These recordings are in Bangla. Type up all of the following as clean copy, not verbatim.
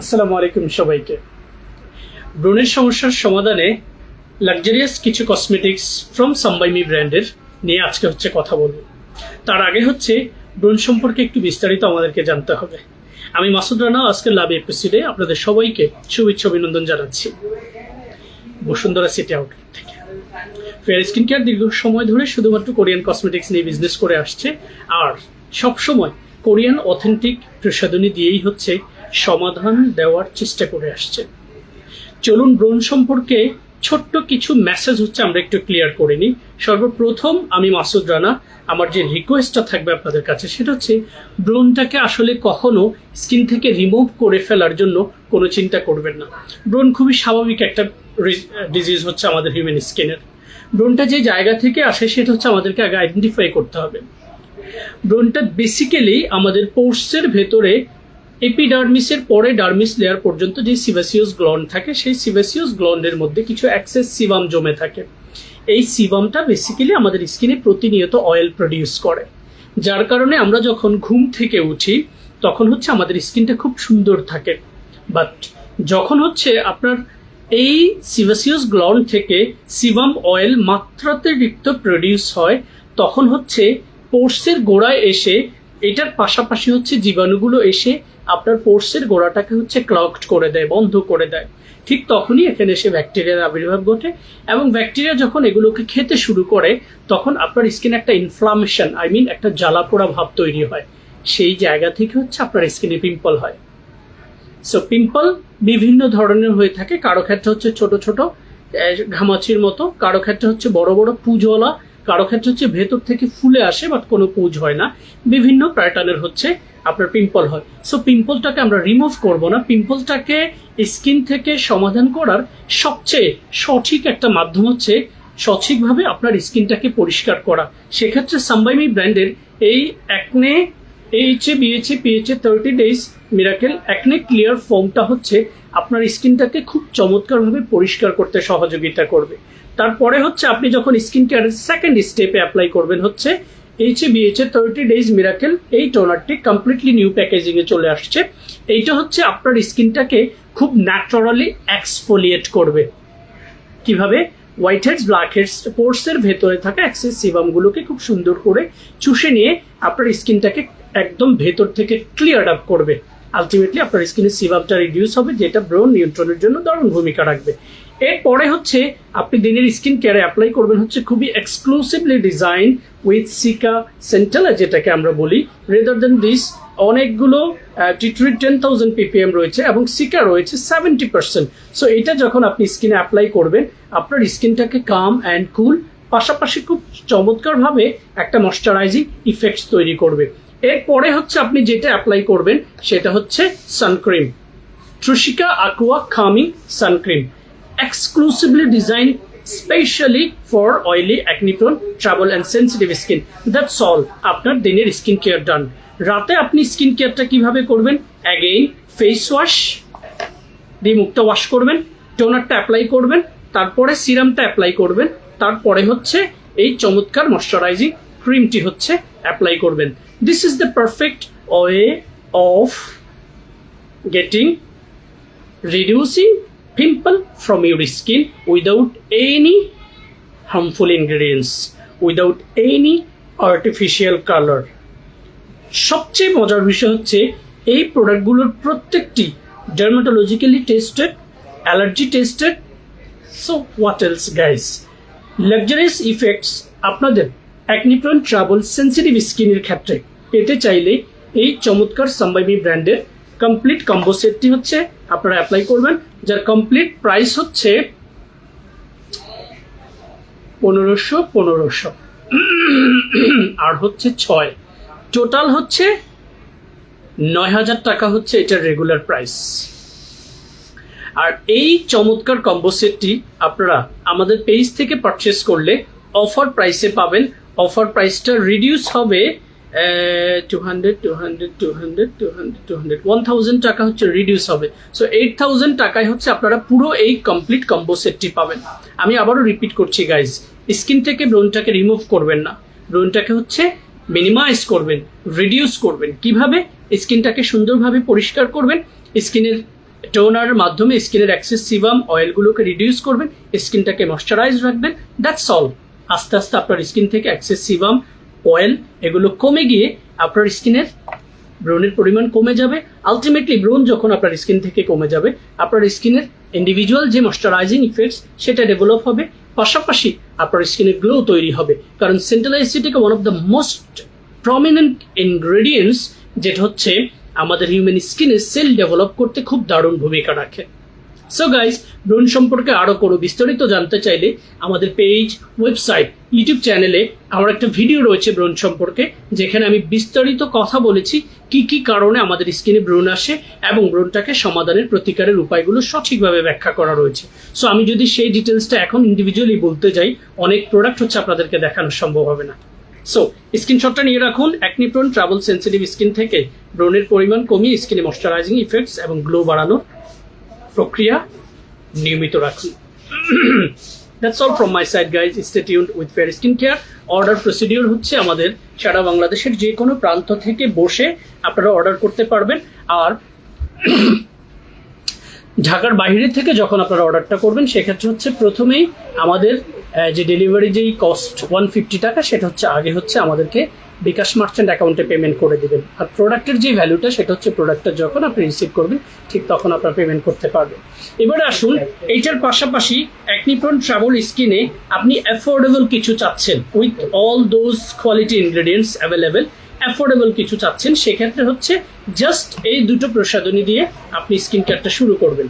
আসসালামু আলাইকুম সবাইকে। ব্রণের সমস্যার সমাধানে লাক্সারিয়াস কিছু কসমেটিক্স ফ্রম সাম্বাইমি ব্র্যান্ডের নিয়ে আজকে কথা বলবো। তার আগে ব্রণ সম্পর্কে একটু বিস্তারিত আমাদেরকে জানতে হবে। আমি মাসুদ রানা, আজকের লাভ এপিসোডে আপনাদের সবাইকে শুভেচ্ছা অভিনন্দন জানাচ্ছি বসুন্ধরা সিটি আউটলেট থেকে। ফেয়ার স্কিন কেয়ার দীর্ঘ সময় ধরে শুধুমাত্র কোরিয়ান কসমেটিক্স নিয়ে বিজনেস করে আসছে, আর সবসময় কোরিয়ান অথেন্টিক প্রসাধনী দিয়েই সমাধান দেওয়ার চেষ্টা করে আসছে। চলুন ব্রণ সম্পর্কে ছোট্ট কিছু মেসেজ আমরা একটু ক্লিয়ার করে নিই। সর্বপ্রথম আমি মাসুদ রানা, আমার যে রিকোয়েস্টটা থাকবে আপনাদের কাছে সেটা ব্রণটাকে আসলে কখনো স্কিন থেকে রিমুভ করে ফেলার জন্য কোনো চিন্তা করবেন না। ব্রণ খুবই স্বাভাবিক একটা ডিজিজ আমাদের হিউম্যান স্কিনের। ব্রণটা যে জায়গা থেকে আসে সেটা আমাদেরকে আগে আইডেন্টিফাই করতে হবে। ব্রণটা বেসিক্যালি আমাদের পোর্সের ভেতরে এপিডার্মিসের পরে ডার্মিস লেয়ার পর্যন্ত যে সিবাসিয়াস গ্ল্যান্ড থাকে, সেই সিবাসিয়াস গ্ল্যান্ডের মধ্যে কিছু এক্সেস সিবাম জমে থাকে। এই সিবামটা বেসিক্যালি আমাদের স্কিনে প্রতিনিয়ত অয়েল প্রডিউস করে, যার কারণে আমরা যখন ঘুম থেকে উঠি তখন আমাদের স্কিনটা খুব সুন্দর থাকে। বাট যখন আপনার এই সিবাসিয়াস গ্ল্যান্ড থেকে সিবাম অয়েল মাত্রাতিরিক্ত প্রডিউস হয়, তখন পোর্সের গোড়ায় এসে এটার পাশাপাশি জীবাণুগুলো এসে আপনার পোর্সের গোড়াটাকে ক্লগড করে দেয়, বন্ধ করে দেয়। ঠিক তখনই এখানে এসে ব্যাকটেরিয়ার আবির্ভাব ঘটে, এবং ব্যাকটেরিয়া যখন এগুলোকে খেতে শুরু করে তখন আপনার স্কিনে একটা ইনফ্লামেশন, একটা জ্বালা পোড়া ভাব তৈরি হয়। সেই জায়গা থেকে আপনার স্কিনে পিম্পল হয়। সো পিম্পল বিভিন্ন ধরনের হয়ে থাকে। কারো ক্ষেত্রে ছোট ছোট ঘামাচির মতো, কারো ক্ষেত্রে বড় বড় পুঁজওয়ালা, কারো ক্ষেত্রে ভেতর থেকে ফুলে আসে বাট কোনো পুঁজ হয় না। বিভিন্ন প্যাটার্নের আপনার পিম্পল হয়। সো পিম্পলটাকে আমরা রিমুভ করব না। পিম্পলটাকে স্কিন থেকে সমাধান করার সবচেয়ে সঠিক একটা মাধ্যম সঠিকভাবে আপনার স্কিনটাকে পরিষ্কার করা। সেক্ষেত্রে সাম্বাইমি ব্র্যান্ডের এই acne AHA/BHA PHA 30 days miracle acne clear ফোমটা আপনার স্কিনটাকে খুব চমৎকারভাবে পরিষ্কার করতে সহযোগিতা করবে। তারপরে আপনি যখন স্কিন কেয়ারের সেকেন্ড স্টেপে অ্যাপ্লাই করবেন AHA/BHA 30 days মিরাকেল, এই টোনারটি কমপ্লিটলি নিউ প্যাকেজিং এ চলে আসছে। এইটা আপনার স্কিনটাকে খুব ন্যাচারালি এক্সফোলিয়েট করবে। কিভাবে? হোয়াইট হেডস, ব্ল্যাক হেডস, পোর্সের ভেতরে থাকা এক্সেস সিবামগুলোকে খুব সুন্দর করে চুষে নিয়ে আপনার স্কিনটাকে একদম ভেতর থেকে ক্লিয়ার আপ করবে। আলটিমেটলি আপনার স্কিনের সিবামটা রিডিউস হবে, যেটা ব্রণ নিয়ন্ত্রণের জন্য দারুণ ভূমিকা রাখবে। এরপরে আপনি দিনের স্কিন কেয়ারে অ্যাপ্লাই করবেন খুবই exclusively design with seeker centella, যেটাকে আমরা বলি। রেদার দেন দিস, অনেকগুলো টিট্রি 10,000 ppm রয়েছে এবং সিকা রয়েছে 70%। সো এটা যখন আপনি স্কিনে অ্যাপ্লাই করবেন আপনার স্কিনটাকে কাম অ্যান্ড কুল, পাশাপাশি খুব চমৎকারভাবে একটা ময়শ্চারাইজিং ইফেক্টস তৈরি করবে। এরপরে আপনি যেটা অ্যাপ্লাই করবেন সেটা সানক্রিম, ট্রুশিকা aqua calming sun cream, exclusively designed specially for oily, acne prone, trouble and sensitive skin. That's all. আপনার দিনের স্কিন কেয়ার ডান। রাতে আপনি স্কিন কেয়ারটা কিভাবে করবেন? অ্যাগেইন ফেস ওয়াশ দিয়ে মুখটা ওয়াশ করবেন, টোনারটা অ্যাপ্লাই করবেন, তারপরে সিরামটা অ্যাপ্লাই করবেন, তারপরে এই চমৎকার ময়শ্চারাইজিং ক্রিমটি অ্যাপ্লাই করবেন। This is the perfect way of getting reducing pimple from your skin without any harmful ingredients, without any artificial color. সবচেয়ে মজার বিষয় এই প্রোডাক্টগুলোর প্রত্যেকটি dermatologically tested, allergy tested. So what else guys? Luxurious effects আপনাদের অ্যাকনি প্রোন, ট্রাবল, সেন্সিটিভ স্কিনের ক্ষেত্রে পেতে চাইলে এই চমৎকার সাম্বাইমি ব্র্যান্ডের কমপ্লিট কম্বো সেটটি আপনারা অ্যাপ্লাই করবেন, যার কমপ্লিট প্রাইস 1500 আর 6, টোটাল 9000 টাকা এটার রেগুলার প্রাইস। আর এই চমৎকার কম্বো সেটটি আপনারা আমাদের পেজ থেকে পারচেস করলে অফার প্রাইসে পাবেন। অফার প্রাইসটা রিডিউস হবে 1000 টাকা রিডিউস হবে। সো 8000 টাকায় আপনারা পুরো এই কমপ্লিট কম্বো সেটটি পাবেন। আমি আবারও রিপিট করছি গাইজ, স্কিন থেকে ব্রণটাকে রিমুভ করবেন না, ব্রণটাকে মিনিমাইজ করবেন, রিডিউস করবেন। কিভাবে? স্কিনটাকে সুন্দরভাবে পরিষ্কার করবেন, স্কিনের টোনারের মাধ্যমে স্কিনের অ্যাক্সেস সিবাম অয়েলগুলোকে রিডিউস করবেন, স্কিনটাকে ময়শ্চারাইজ রাখবেন, দ্যাটস অল। আস্তে আস্তে আপনার স্কিন থেকে অ্যাক্সেস সিবাম অয়েল এগুলো কমে গিয়ে আপনার স্কিনের ব্রণের পরিমাণ কমে যাবে। আলটিমেটলি ব্রণ যখন আপনার স্কিন থেকে কমে যাবে, আপনার স্কিনের ইন্ডিভিজুয়াল যে ময়শ্চারাইজিং ইফেক্টস সেটা ডেভেলপ হবে, পাশাপাশি আপনার স্কিনে গ্লো তৈরি হবে। কারণ centella asiatica one of the most prominent ingredients, যেটা হচ্ছে আমাদের হিউম্যান স্কিনে সেল ডেভেলপ করতে খুব দারুণ ভূমিকা রাখে। সো গাইজ, ব্রণ সম্পর্কে আরও কোনো বিস্তারিত জানতে চাইলে আমাদের পেজ, ওয়েবসাইট, ইউটিউব চ্যানেলে আমার একটা ভিডিও রয়েছে ব্রণ সম্পর্কে, যেখানে আমি বিস্তারিত কথা বলেছি কি কি কারণে আমাদের স্কিনে ব্রণ আসে এবং ব্রণটাকে সমাধানের প্রতিকারের উপায়গুলো সঠিকভাবে ব্যাখ্যা করা রয়েছে। সো আমি যদি সেই ডিটেলসটা এখন ইন্ডিভিজুয়ালি বলতে যাই, অনেক প্রোডাক্ট হচ্ছে আপনাদেরকে দেখানো সম্ভব হবে না। সো স্ক্রিনশটটা নিয়ে রাখুন। Acne prone trouble sensitive skin থেকে ব্রণের পরিমাণ কমিয়ে স্কিনে ময়শ্চারাইজিং ইফেক্টস এবং গ্লো বাড়ানোর প্রক্রিয়া নিয়মিত রাখুন। That's all from my side, guys. Stay tuned with Fair Skin Care. Order procedure হচ্ছে আমাদের সারা বাংলাদেশের যে কোনো প্রান্ত থেকে বসে আপনারা অর্ডার করতে পারবেন। আর ঢাকার বাইরে থেকে যখন আপনারা অর্ডারটা করবেন, সেক্ষেত্রে হচ্ছে প্রথমেই আমাদের যে ডেলিভারি যেই কস্ট 150 টাকা, সেটা হচ্ছে আগে হচ্ছে আমাদেরকে বিকাশ মার্চেন্ট অ্যাকাউন্টে পেমেন্ট করে দেবেন। আর প্রোডাক্টের যে ভ্যালুটা, সেটা হচ্ছে প্রোডাক্টটা যখন আপনি রিসিভ করবেন ঠিক তখন আপনারা পেমেন্ট করতে পারবেন। এবারে আসুন, এইটার পাশাপাশি অ্যাকনি প্রোন ট্রাবল স্কিনে আপনি অ্যাফোর্ডেবল কিছু চাচ্ছেন, with all those quality ingredients available, affordable কিছু চাচ্ছেন, সেক্ষেত্রে হচ্ছে জাস্ট এই দুটো প্রসাধনী দিয়ে আপনি স্কিন কেয়ারটা শুরু করবেন।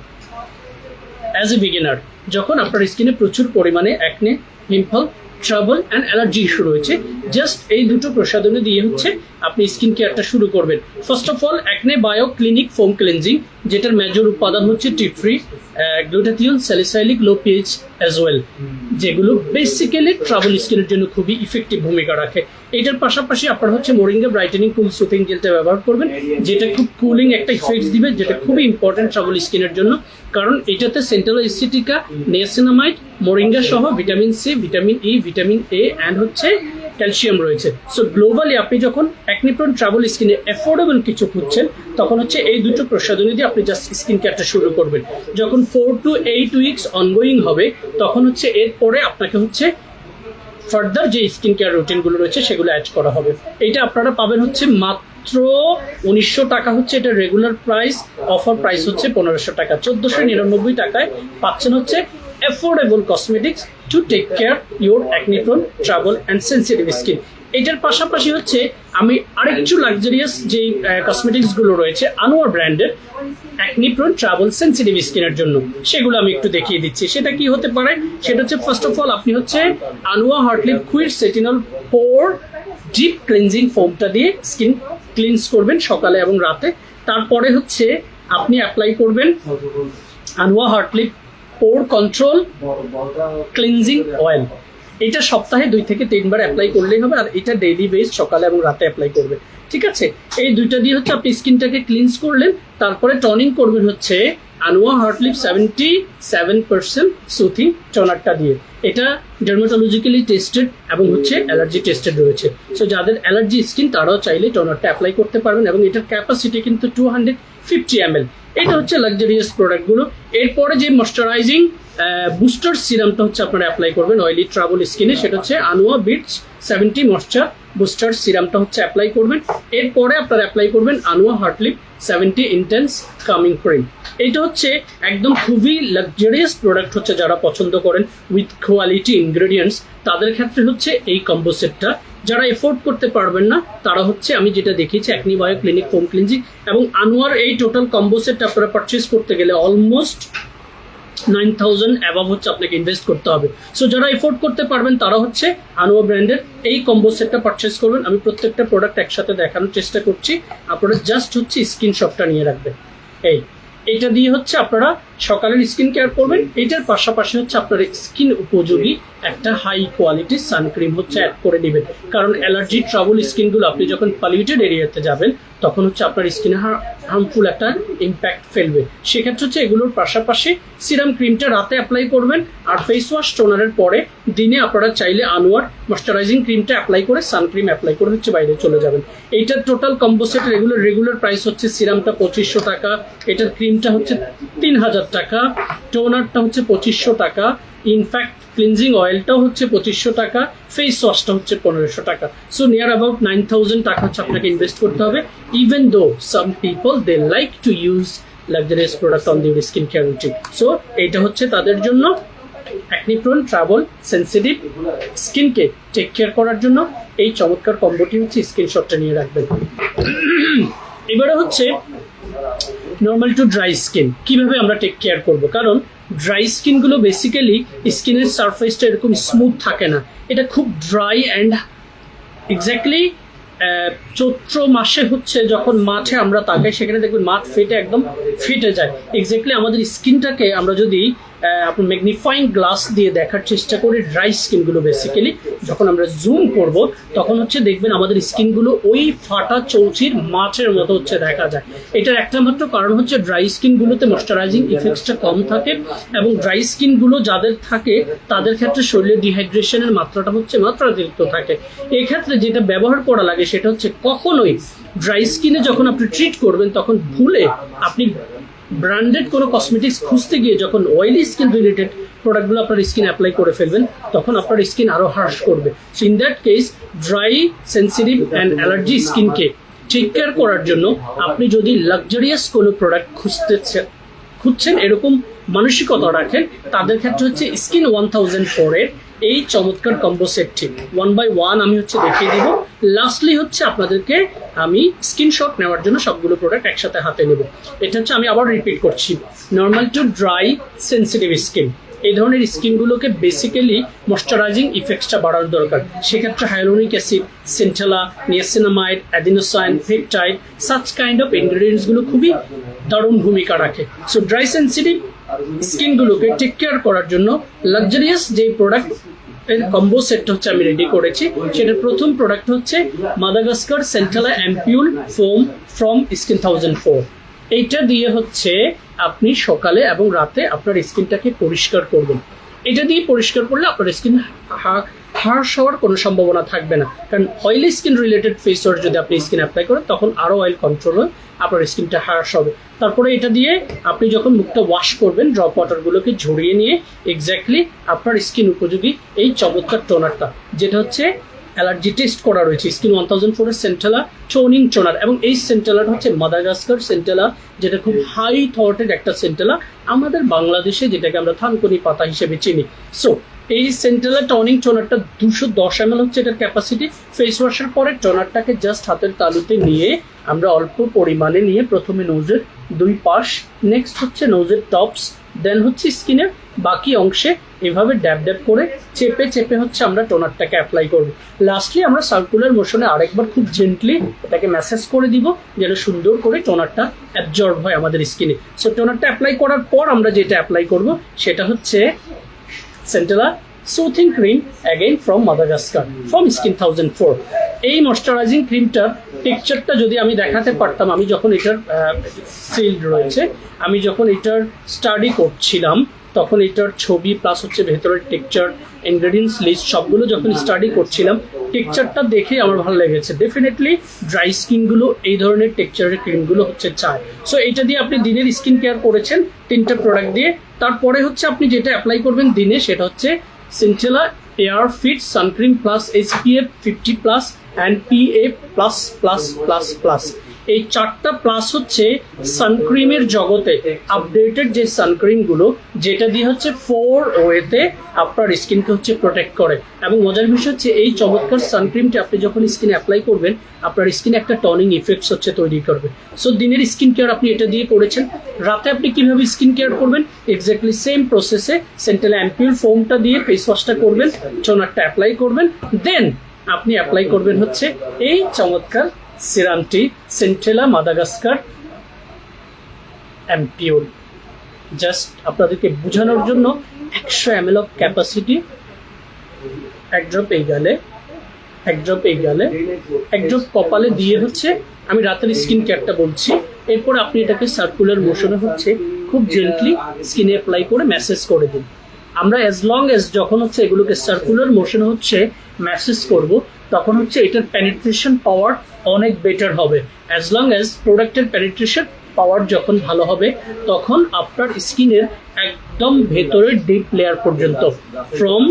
অ্যাজ এ বিগিনার, যখন আপনার স্কিনে প্রচুর পরিমাণে acne, pimple, trouble and allergy issue রয়েছে, জাস্ট এই দুটো প্রসাধনী দিয়ে হচ্ছে আপনি স্কিন কেয়ারটা শুরু করবেন। First of all, acne bio clinic foam cleansing, যেটার মেজর উপাদান হচ্ছে tea tree, glutathione, salicylic, low pH as well, যেগুলো বেসিক্যালি ট্রাবল স্কিনের জন্য খুবই ইফেক্টিভ ভূমিকা রাখে। এটার পাশাপাশি আপনার হচ্ছে মোরিঙ্গা ব্রাইটেনিং কুল সুথিং জেলটা ব্যবহার করবেন, যেটা খুব কুলিং একটা ইফেক্টস দিবে, যেটা খুবই ইম্পর্টেন্ট ট্রাবল স্কিনের জন্য। কারণ এটাতে সেন্ট্রাল অ্যাসিটিকা, নিয়াসিনামাইড, মোরিঙ্গা সহ vitamin C, vitamin E, vitamin A and হচ্ছে ক্যালসিয়াম রয়েছে। সো গ্লোবালি আপনি যখন অ্যাকনি প্রোন ট্রাবল স্কিনে অ্যাফোর্ডেবল কিছু খুঁজছেন, তখন হচ্ছে এই দুটো প্রসাধনী দিয়ে আপনি জাস্ট স্কিন কেয়ারটা শুরু করবেন। যখন 4 to 8 উইকস অনগোয়িং হবে, তখন হচ্ছে এরপরে আপনাকে হচ্ছে ফার্দার যে স্কিন কেয়ার রুটিনগুলো রয়েছে সেগুলো অ্যাড করা হবে। এইটা আপনারা পাবেন হচ্ছে মাত্র 1900 টাকা হচ্ছে এটা রেগুলার প্রাইস, অফার প্রাইস হচ্ছে 1500 টাকা। 1499 টাকায় পাচ্ছেন হচ্ছে affordable cosmetics to take care your acne prone trouble and sensitive skin. এটার পাশাপাশি হচ্ছে আমি আরেকটু লাক্সারিয়াস যে কসমেটিক্সগুলো রয়েছে আনোয়ার ব্র্যান্ডের অ্যাকনি প্রোন ট্রাবল সেন্সিটিভ স্কিনের জন্য, সেগুলো আমি একটু দেখিয়ে দিচ্ছি। সেটা কি হতে পারে? সেটা হচ্ছে ফার্স্ট অফ অল আপনি হচ্ছে আনোয়া হার্ট লিকুইড সেটিনল পোর ডিপ ক্লিনজিং ফোমটা দিয়ে স্কিন ক্লিনস করবেন সকালে এবং রাতে। তারপরে হচ্ছে আপনি অ্যাপ্লাই করবেন আনোয়া হার্ট লিক পোর কন্ট্রোল ক্লিনজিং অয়েল। এটা সপ্তাহে 2 থেকে 3 বার অ্যাপ্লাই করলেই হবে, আর এটা ডেইলি বেস সকালে এবং রাতে অ্যাপ্লাই করবে। ঠিক আছে, এই দুইটা দিয়ে হচ্ছে আপনি স্কিনটাকে ক্লিনস করলেন। তারপরে টনিং করবেন হচ্ছে আনোয়া হার্ট লিপ 77% সুথিং টনারটা দিয়ে। এটা ডার্মাটোলজিক্যালি টেস্টেড এবং হচ্ছে অ্যালার্জি টেস্টেড রয়েছে। সো যাদের অ্যালার্জি স্কিন তারাও চাইলে টনারটা অ্যাপ্লাই করতে পারবেন, এবং এটার ক্যাপাসিটি কিন্তু 250 ml। এটা হচ্ছে লাক্সারিয়াস প্রোডাক্টগুলো। এরপরে যে ময়শ্চারাইজিং বুস্টার সিরামটা হচ্ছে আপনারা অ্যাপ্লাই করবেন অয়েলি ট্রাবল স্কিনে, সেটা হচ্ছে আনোয়া বিটস 70 ময়শ্চার বুস্টার সিরামটা হচ্ছে অ্যাপ্লাই করবেন। এরপরে আপনারা অ্যাপ্লাই করবেন Anua heartleaf 70 intense calming cream. এটা হচ্ছে একদম খুবই লাক্সারিয়াস প্রোডাক্ট হচ্ছে, যারা পছন্দ করেন উইথ কোয়ালিটি ইনগ্রেডিয়েন্টস তাদের ক্ষেত্রে হচ্ছে এই কম্বো সেটটা। যারা এফোর্ড করতে পারবেন না তারা হচ্ছে আমি যেটা দেখিয়েছি acne bio clinic foam cleansing এবং আনোয়ার, এই টোটাল কম্বো সেটটা আপনারা পারচেস করতে গেলে অলমোস্ট 9000 অ্যাবাভ হচ্ছে আপনাকে ইনভেস্ট করতে হবে। সো যারা এফোর্ড করতে পারবেন তারা হচ্ছে আনোয়া ব্র্যান্ডের এই কম্বো সেটটা পারচেস করবেন। আমি প্রত্যেকটা প্রোডাক্ট একসাথে দেখানোর চেষ্টা করছি, আপনারা জাস্ট হচ্ছে স্ক্রিনশটটা নিয়ে রাখবেন। এটা দিয়ে হচ্ছে আপনারা সকালের স্কিন কেয়ার করবেন, এটার পাশাপাশি হচ্ছে আপনার স্কিন উপযোগী একটা হাই কোয়ালিটির সানক্রিম হচ্ছে অ্যাড করে নেবেন। কারণ অ্যালার্জি ট্রাবল স্কিনগুলো আপনি যখন পলিউটেড এরিয়াতে যাবেন তখন হচ্ছে আপনার স্কিনে হার্মফুল একটা ইম্প্যাক্ট ফেলবে। সেক্ষেত্রে হচ্ছে এগুলোর পাশাপাশি সিরাম ক্রিমটা রাতে অ্যাপ্লাই করবেন, আর ফেস ওয়াশ টোনারের পরে দিনে আপনারা চাইলে আনোয়ার ময়শ্চারাইজিং ক্রিমটা অ্যাপ্লাই করে সানক্রিম অ্যাপ্লাই করে হচ্ছে বাইরে চলে যাবেন। এইটার total combo set regular price হচ্ছে সিরামটা 2500 টাকা, এটার ক্রিমটা হচ্ছে 3000 টাকা, টোনারটা হচ্ছে 2500 টাকা, ইনফ্যাক্ট ক্লিনজিং অয়েলটাও হচ্ছে 2500 টাকা, ফেস ওয়াশটা হচ্ছে 1500 টাকা। সো নিয়ার অ্যাবাউট 9000 টাকা হচ্ছে আপনাকে ইনভেস্ট করতে হবে, even though some people they like to use luxurious product on their skin care routine. So এইটা হচ্ছে তাদের জন্য অ্যাকনি প্রোন ট্রাভেল সেন্সিটিভ স্কিনকে টেক কেয়ার করার জন্য এই চমৎকার কম্বোটি হচ্ছে স্ক্রিনশটটা নিয়ে রাখবেন। এবারে হচ্ছে নর্মাল টু ড্রাই স্কিন কিভাবে আমরা টেক কেয়ার করব, কারণ ড্রাই স্কিনগুলো বেসিক্যালি স্কিনের সারফেসটা এরকম স্মুথ থাকে না, এটা খুব ড্রাই অ্যান্ড এক্স্যাক্টলি চৈত্র মাসে হচ্ছে যখন মাঠে আমরা তাকাই সেখানে দেখবেন মাঠ ফেটে একদম ফেটে যায়। এক্স্যাক্টলি আমাদের স্কিনটাকে আমরা যদি আপনার ম্যাগনিফাইং গ্লাস দিয়ে দেখার চেষ্টা করি, ড্রাই স্কিনগুলো বেসিক্যালি যখন আমরা জুম করব তখন হচ্ছে দেখবেন আমাদের স্কিনগুলো ওই ফাটা চৌচির মাছের মতো হচ্ছে দেখা যায়। এটার একটা মাত্র কারণ হচ্ছে ড্রাই স্কিনগুলোতে ময়শ্চারাইজিং ইফেক্টসটা কম থাকে, এবং ড্রাই স্কিনগুলো যাদের থাকে তাদের ক্ষেত্রে শরীরে ডিহাইড্রেশনের মাত্রাটা হচ্ছে মাত্রাতিরিক্ত থাকে। এক্ষেত্রে যেটা ব্যবহার করা লাগে সেটা হচ্ছে কখনোই ড্রাই স্কিনে যখন আপনি ট্রিট করবেন তখন ভুলে আপনি ব্র্যান্ডেড কোনো কসমেটিক্স খুঁজতে গিয়ে যখন অয়েলি স্কিন রিলেটেড প্রোডাক্টগুলো আপনার স্কিন অ্যাপ্লাই করে ফেলবেন তখন আপনার স্কিন আরও হার্শ করবে। So in that case dry sensitive and allergy স্কিনকে টেক কেয়ার করার জন্য আপনি যদি লাক্সারিয়াস কোনো প্রোডাক্ট খুঁজছেন এরকম মানসিকতা রাখেন, তাদের ক্ষেত্রে হচ্ছে স্কিন 1004 এর এই চমৎকার কম্বো সেটটি 1 আমি হচ্ছে দেখিয়ে দিব। লাস্টলি হচ্ছে আপনাদেরকে আমি স্ক্রিনশট নেওয়ার জন্য সবগুলো প্রোডাক্ট একসাথে হাতে নেব। এটা হচ্ছে আমি আবার রিপিট করছি, normal to dry sensitive skin, এই ধরনের স্কিনগুলোকে বেসিক্যালি ময়শ্চারাইজিং ইফেক্টসটা বাড়ানোর দরকার। সেক্ষেত্রে hyaluronic acid, centella, niacinamide, adenosine, peptide such kind of ইনগ্রেডিয়েন্টসগুলো খুবই দারুণ ভূমিকা রাখে। সো ড্রাই সেন্সিটিভ স্কিনগুলোকে টেক কেয়ার করার জন্য লাক্সারিয়াস যে প্রোডাক্ট এর কম্বো সেটটা হচ্ছে আমি রেডি করেছি, সেটার প্রথম প্রোডাক্ট হচ্ছে Madagascar centella ampoule foam from skin 1004। এইটা দিয়ে হচ্ছে আপনি সকালে এবং রাতে আপনার স্কিনটাকে পরিষ্কার করবেন। এটা দিয়ে পরিষ্কার করলে আপনার স্কিন হার্শ হওয়ার কোনো সম্ভাবনা থাকবে না, কারণ oily skin related face wash যদি আপনি স্কিন অ্যাপ্লাই করেন তখন আরও অয়েল কন্ট্রোল হয়, আপনার স্কিনটা হার্শ হবে। তারপরে এটা দিয়ে আপনি যখন মুখটা ওয়াশ করবেন ড্রপ ওয়াটারগুলোকে ঝরিয়ে নিয়ে এক্স্যাক্টলি আপনার স্কিন উপযোগী এই চমৎকার টোনারটা, যেটা হচ্ছে অ্যালার্জি টেস্ট করা রয়েছে স্কিন 1004 এর সেন্টালা টোনিং টোনার, এবং এই সেন্টালাটা হচ্ছে মাদাগাস্কার সেন্টালা, যেটা খুব হাই থটেড একটা সেন্টালা, আমাদের বাংলাদেশে যেটাকে আমরা থানকুনি পাতা হিসেবে চিনি। সো এই সেন্টালা টনিং টোনারটা 210 ml হচ্ছে এটার ক্যাপাসিটি। ফেস ওয়াশের পরে টোনারটাকে জাস্ট হাতের তালুতে নিয়ে আমরা অল্প পরিমাণে নিয়ে প্রথমে নোজের 2 পাশ, নেক্সট হচ্ছে নোজের টপস, দেন হচ্ছে স্কিনের বাকি অংশে এভাবে ড্যাব ড্যাব করে চেপে চেপে হচ্ছে আমরা টোনারটাকে অ্যাপ্লাই করব। লাস্টলি আমরা সার্কুলার মোশনে আরেকবার খুব জেন্টলি এটাকে ম্যাসেজ করে দিব যেন সুন্দর করে টোনারটা অ্যাবজর্ব হয় আমাদের স্কিনে। সো টোনারটা অ্যাপ্লাই করার পর আমরা যেটা অ্যাপ্লাই করব সেটা হচ্ছে centella soothing cream again from Madagascar from skin 1004। এই ময়শ্চারাইজিং ক্রিমটার টেক্সচারটা যদি আমি দেখাতে পারতাম, আমি যখন এটার সিল্ড রয়েছে, আমি যখন এটার স্টাডি করছিলাম তখন এটার ছবি প্লাস হচ্ছে ভেতরের টেক্সচার ইনগ্রেডিয়েন্টস লিস্ট সবগুলো যখন স্টাডি করছিলাম টেক্সচারটা দেখে আমার ভালো লেগেছে। ডেফিনেটলি ড্রাই স্কিনগুলো এই ধরনের টেক্সচারের ক্রিমগুলো হচ্ছে চায়। সো এটা দিয়ে আপনি দিনের স্কিন কেয়ার করেছেন 3টা প্রোডাক্ট দিয়ে, তারপরে হচ্ছে আপনি যেটা অ্যাপ্লাই করবেন দিনে সেটা হচ্ছে centella air fit suncream plus SPF 50+ and PA++++। এই 4টা প্লাস হচ্ছে সানক্রিমের জগতে আপডেটেড যে সানক্রিমগুলো, যেটা দিয়ে হচ্ছে 4 ওয়েতে আপনার স্কিনকে হচ্ছে প্রোটেক্ট করে। এবং মজার বিষয় হচ্ছে এই চমৎকার সানক্রিমটি আপনি যখন স্কিনে অ্যাপ্লাই করবেন আপনার স্কিনে একটা টনিং ইফেক্টস হচ্ছে তৈরি করবে। সো দিনের স্কিন কেয়ার আপনি এটা দিয়ে করেছেন, রাতে আপনি কিভাবে স্কিন কেয়ার করবেন এক্স্যাক্টলি সেম প্রসেসে সেন্টালা অ্যাম্পিউল ফোমটা দিয়ে ফেস ওয়াশটা করবেন, টোনারটা অ্যাপ্লাই করবেন, দেন আপনি অ্যাপ্লাই করবেন হচ্ছে এই চমৎকার সিরামটি সেন্টেলা মাদাগাস্কার অ্যাম্পিউল। জাস্ট আপনাদেরকে বোঝানোর জন্য 100 ml অফ ক্যাপাসিটি, এক ড্রপ এই গালে, এক ড্রপ এই গালে, এক ড্রপ কপালে দিয়ে হচ্ছে আমি রাতের স্কিন কেয়ারটা বলছি। এরপর আপনি এটাকে সার্কুলার মোশনে হচ্ছে খুব জেন্টলি স্কিনে অ্যাপ্লাই করে ম্যাসেজ করে দিন। আমরা অ্যাজ লং অ্যাজ যখন হচ্ছে এগুলোকে সার্কুলার মোশনে হচ্ছে ম্যাসেজ করব, তখন হচ্ছে এটার পেনিট্রেশন পাওয়ার অনেক বেটার হবে। অ্যাজ লং অ্যাজ প্রোডাক্টের পেনিট্রেশন পাওয়ার যখন ভালো হবে, তখন আপনার স্কিনের একদম ভেতরের ডিপ লেয়ার পর্যন্ত, from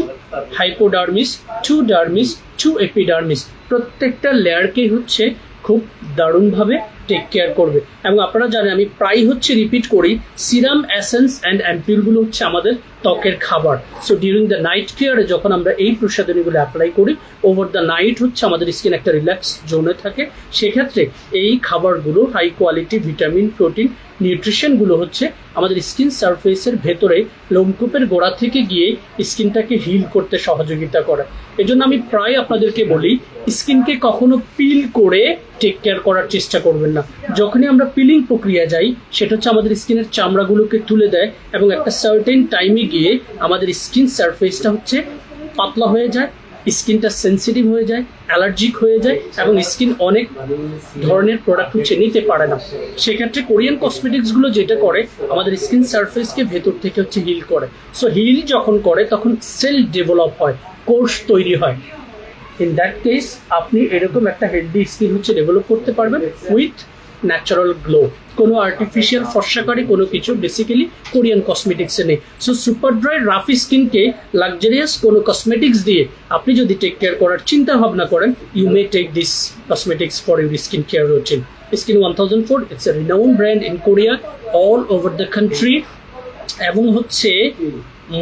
hypodermis to dermis to epidermis, প্রত্যেকটা লেয়ারকেই হচ্ছে খুব দারুণভাবে টেক কেয়ার করবে। এবং আপনারা জানেন আমি প্রায় হচ্ছে রিপিট করি, সিরাম, এসেন্স অ্যান্ড অ্যাম্পিউলগুলো হচ্ছে আমাদের ত্বকের খাবার। সো ডিউরিং দ্য নাইট কেয়ারে যখন আমরা এই প্রসাধনীগুলো অ্যাপ্লাই করি, ওভার দ্য নাইট হচ্ছে আমাদের স্কিন একটা রিল্যাক্স জোনে থাকে। সেক্ষেত্রে এই খাবারগুলো হাই কোয়ালিটি ভিটামিন, প্রোটিন, নিউট্রিশনগুলো হচ্ছে আমাদের স্কিন সারফেসের ভেতরে লোমকূপের গোড়া থেকে গিয়ে স্কিনটাকে হিল করতে সহযোগিতা করে। এজন্য আমি প্রায় আপনাদেরকে বলি, স্কিনকে কখনো পিল করে টেক কেয়ার করার চেষ্টা করবেন না। যখনই আমরা পিলিং প্রক্রিয়া যাই, সেটা হচ্ছে আমাদের স্কিনের চামড়াগুলোকে তুলে দেয় এবং একটা সার্টেন টাইমে গিয়ে আমাদের স্কিন সারফেসটা হচ্ছে পাতলা হয়ে যায়, স্কিনটা সেন্সিটিভ হয়ে যায়, অ্যালার্জিক হয়ে যায় এবং স্কিন অনেক ধরনের প্রোডাক্ট হচ্ছে নিতে পারে না। সেক্ষেত্রে কোরিয়ান কসমেটিক্সগুলো যেটা করে, আমাদের স্কিন সারফেসকে ভেতর থেকে হচ্ছে হিল করে। সো হিল যখন করে তখন সেল ডেভেলপ হয়, কোর্স তৈরি হয়। ইন দ্যাট কেস আপনি এরকম একটা হেলদি স্কিন হচ্ছে ডেভেলপ করতে পারবেন উইথ ন্যাচারাল গ্লো। কোনো আর্টিফিশিয়াল ফর্সাকারী কোনো কিছু বেসিক্যালি কোরিয়ান কসমেটিক্সে নেই। সো সুপার ড্রাই রাফ স্কিনকে লাক্সারিয়াস কোনো কসমেটিক্স দিয়ে আপনি যদি টেক কেয়ার করার চিন্তা ভাবনা করেন, you may take this cosmetics for your skin care routine. Skin 1004, it's a renowned brand in Korea, all over the country. এবং হচ্ছে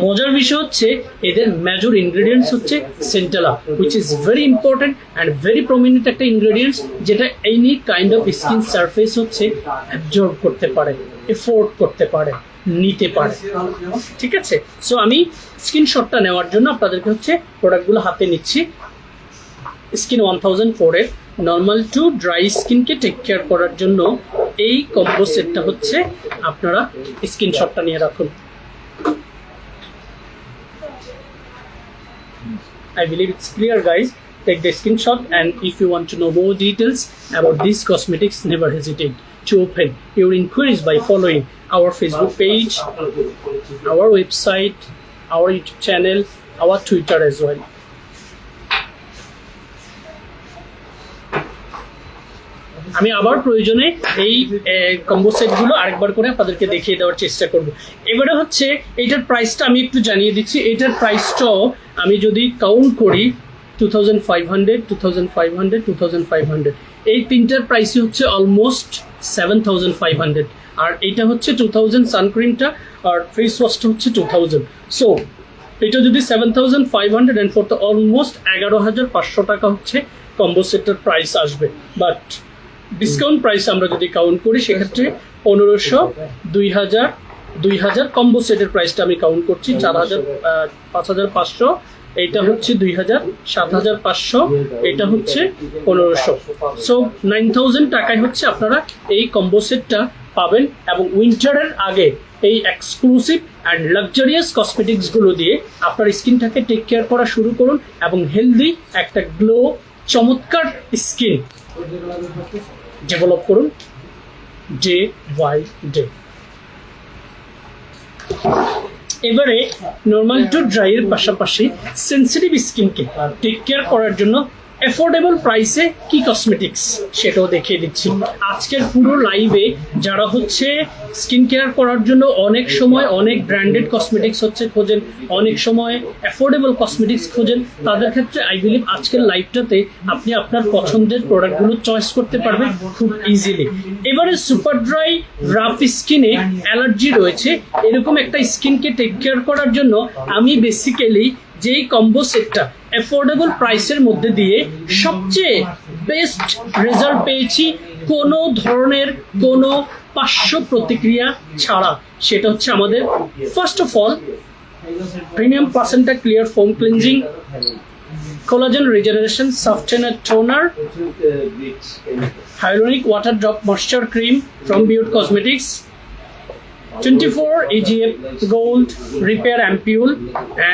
মজার বিষয় হচ্ছে এদের মেজর ইনগ্রেডিয়েন্টস হচ্ছে centella, which is very important and very prominent একটা ইনগ্রেডিয়েন্টস, যেটা any kind of skin surface হচ্ছে অ্যাবজর্ব করতে পারে, এফোর্ড করতে পারে, নিতে পারে। ঠিক আছে, সো আমি স্ক্রিনশটটা নেওয়ার জন্য আপনাদেরকে হচ্ছে প্রোডাক্টগুলো হাতে নিচ্ছি। স্কিন 1004 এর নর্মাল টু ড্রাই স্কিনকে টেক কেয়ার করার জন্য এই কম্বো সেটটা হচ্ছে আপনারা স্ক্রিনশটটা নিয়ে রাখুন। I believe it's clear, guys. Take the screenshot, and if you want to know more details about these cosmetics, never hesitate to open your inquiries by following our Facebook page, our website, our YouTube channel, our Twitter as well. আমি আবার প্রয়োজনে এই কম্বো সেটগুলো আরেকবার করে আপনাদেরকে দেখিয়ে দেওয়ার চেষ্টা করব। এবারে হচ্ছে এইটার প্রাইসটা আমি একটু জানিয়ে দিচ্ছি। এইটার প্রাইসটাও আমি যদি কাউন্ট করি 2500, 2500, 2500, এই তিনটার প্রাইসই হচ্ছে অলমোস্ট 7500। আর এইটা হচ্ছে 2000 সানক্রিমটা, আর ফেস ওয়াশটা হচ্ছে 2000। সো এটা যদি 7500 অ্যান্ড ফর দ্য অলমোস্ট 11500 টাকা হচ্ছে কম্বো সেটটার প্রাইস আসবে। বাট ডিসকাউন্ট প্রাইস আমরা যদি কাউন্ট করি, সেক্ষেত্রে 1500, 2000, 2000 কম্বো সেটের প্রাইসটা আমি কাউন্ট করছি, 4000, 5500, এইটা হচ্ছে 2000, 7500, এটা হচ্ছে 1500। সো 9000 টাকায় হচ্ছে আপনারা এই কম্বো সেটটা পাবেন। এবং উইন্টারের আগে এই এক্সক্লুসিভ অ্যান্ড লাক্সারিয়াস কসমেটিক্সগুলো দিয়ে আপনার স্কিনটাকে টেক কেয়ার করা শুরু করুন এবং হেলদি একটা গ্লো, চমৎকার স্কিন ডেভেলপ করুন ডে বাই ডে। এবারে নর্মাল টু ড্রাই এর পাশাপাশি সেন্সিটিভ স্কিনকে টেক কেয়ার করার জন্য অ্যাফোর্ডেবল প্রাইসে কি কসমেটিক্স সেটাও দেখিয়ে দিচ্ছি আজকের পুরো লাইভে। যারা হচ্ছে স্কিন কেয়ার করার জন্য অনেক সময় অনেক ব্র্যান্ডেড কসমেটিক্স হচ্ছে খোঁজেন, অনেক সময় অ্যাফোর্ডেবল কসমেটিক্স খোঁজেন, তাদের ক্ষেত্রে আই বিলিভ আজকের লাইভটাতে আপনি আপনার পছন্দের প্রোডাক্টগুলো চয়েস করতে পারবেন খুব ইজিলি। এবারে সুপার ড্রাই রাফ স্কিনে অ্যালার্জি রয়েছে, এরকম একটা স্কিনকে টেক কেয়ার করার জন্য আমি বেসিক্যালি যেই কম্বো সেটটা অ্যাফোর্ডেবল প্রাইসের মধ্যে দিয়ে সবচেয়ে বেস্ট রেজাল্ট পেয়েছি কোনো ধরনের কোনো পার্শ্ব প্রতিক্রিয়া ছাড়া, সেটা হচ্ছে আমাদের first of all premium placenta clear foam cleansing collagen regeneration softener toner hyaluronic water drop moisture cream from Beauty Cosmetics, 24 EGF Gold Repair Ampule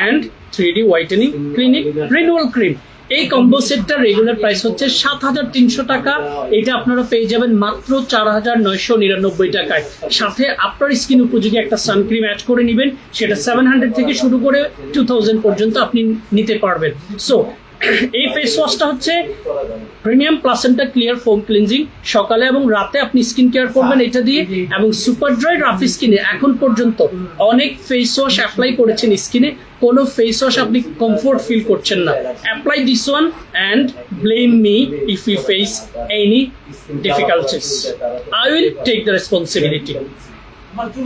and 3D Whitening Clinic Renewal Cream। এই কম্বো সেটটার রেগুলার প্রাইস হচ্ছে 7,300 টাকা। এটা আপনারা পেয়ে যাবেন মাত্র 4,999 টাকায়। সাথে আপনার স্কিন উপযোগী একটা সানক্রিম অ্যাড করে নেবেন, সেটা 700 থেকে শুরু করে 2000 পর্যন্ত আপনি নিতে পারবেন। সো এই ফেস ওয়াশটা হচ্ছে premium placenta clear foam cleansing. সকালে এবং রাতে আপনি স্কিন কেয়ার করবেন এটা দিয়ে। এবং সুপার ড্রাই রাফি স্কিনে এখন পর্যন্ত অনেক ফেস ওয়াশ অ্যাপ্লাই করেছেন স্কিনে, কোনো ফেস ওয়াশ আপনি কমফোর্ট ফিল করছেন না। Apply this one and blame me if you face any difficulties, I will take the responsibility.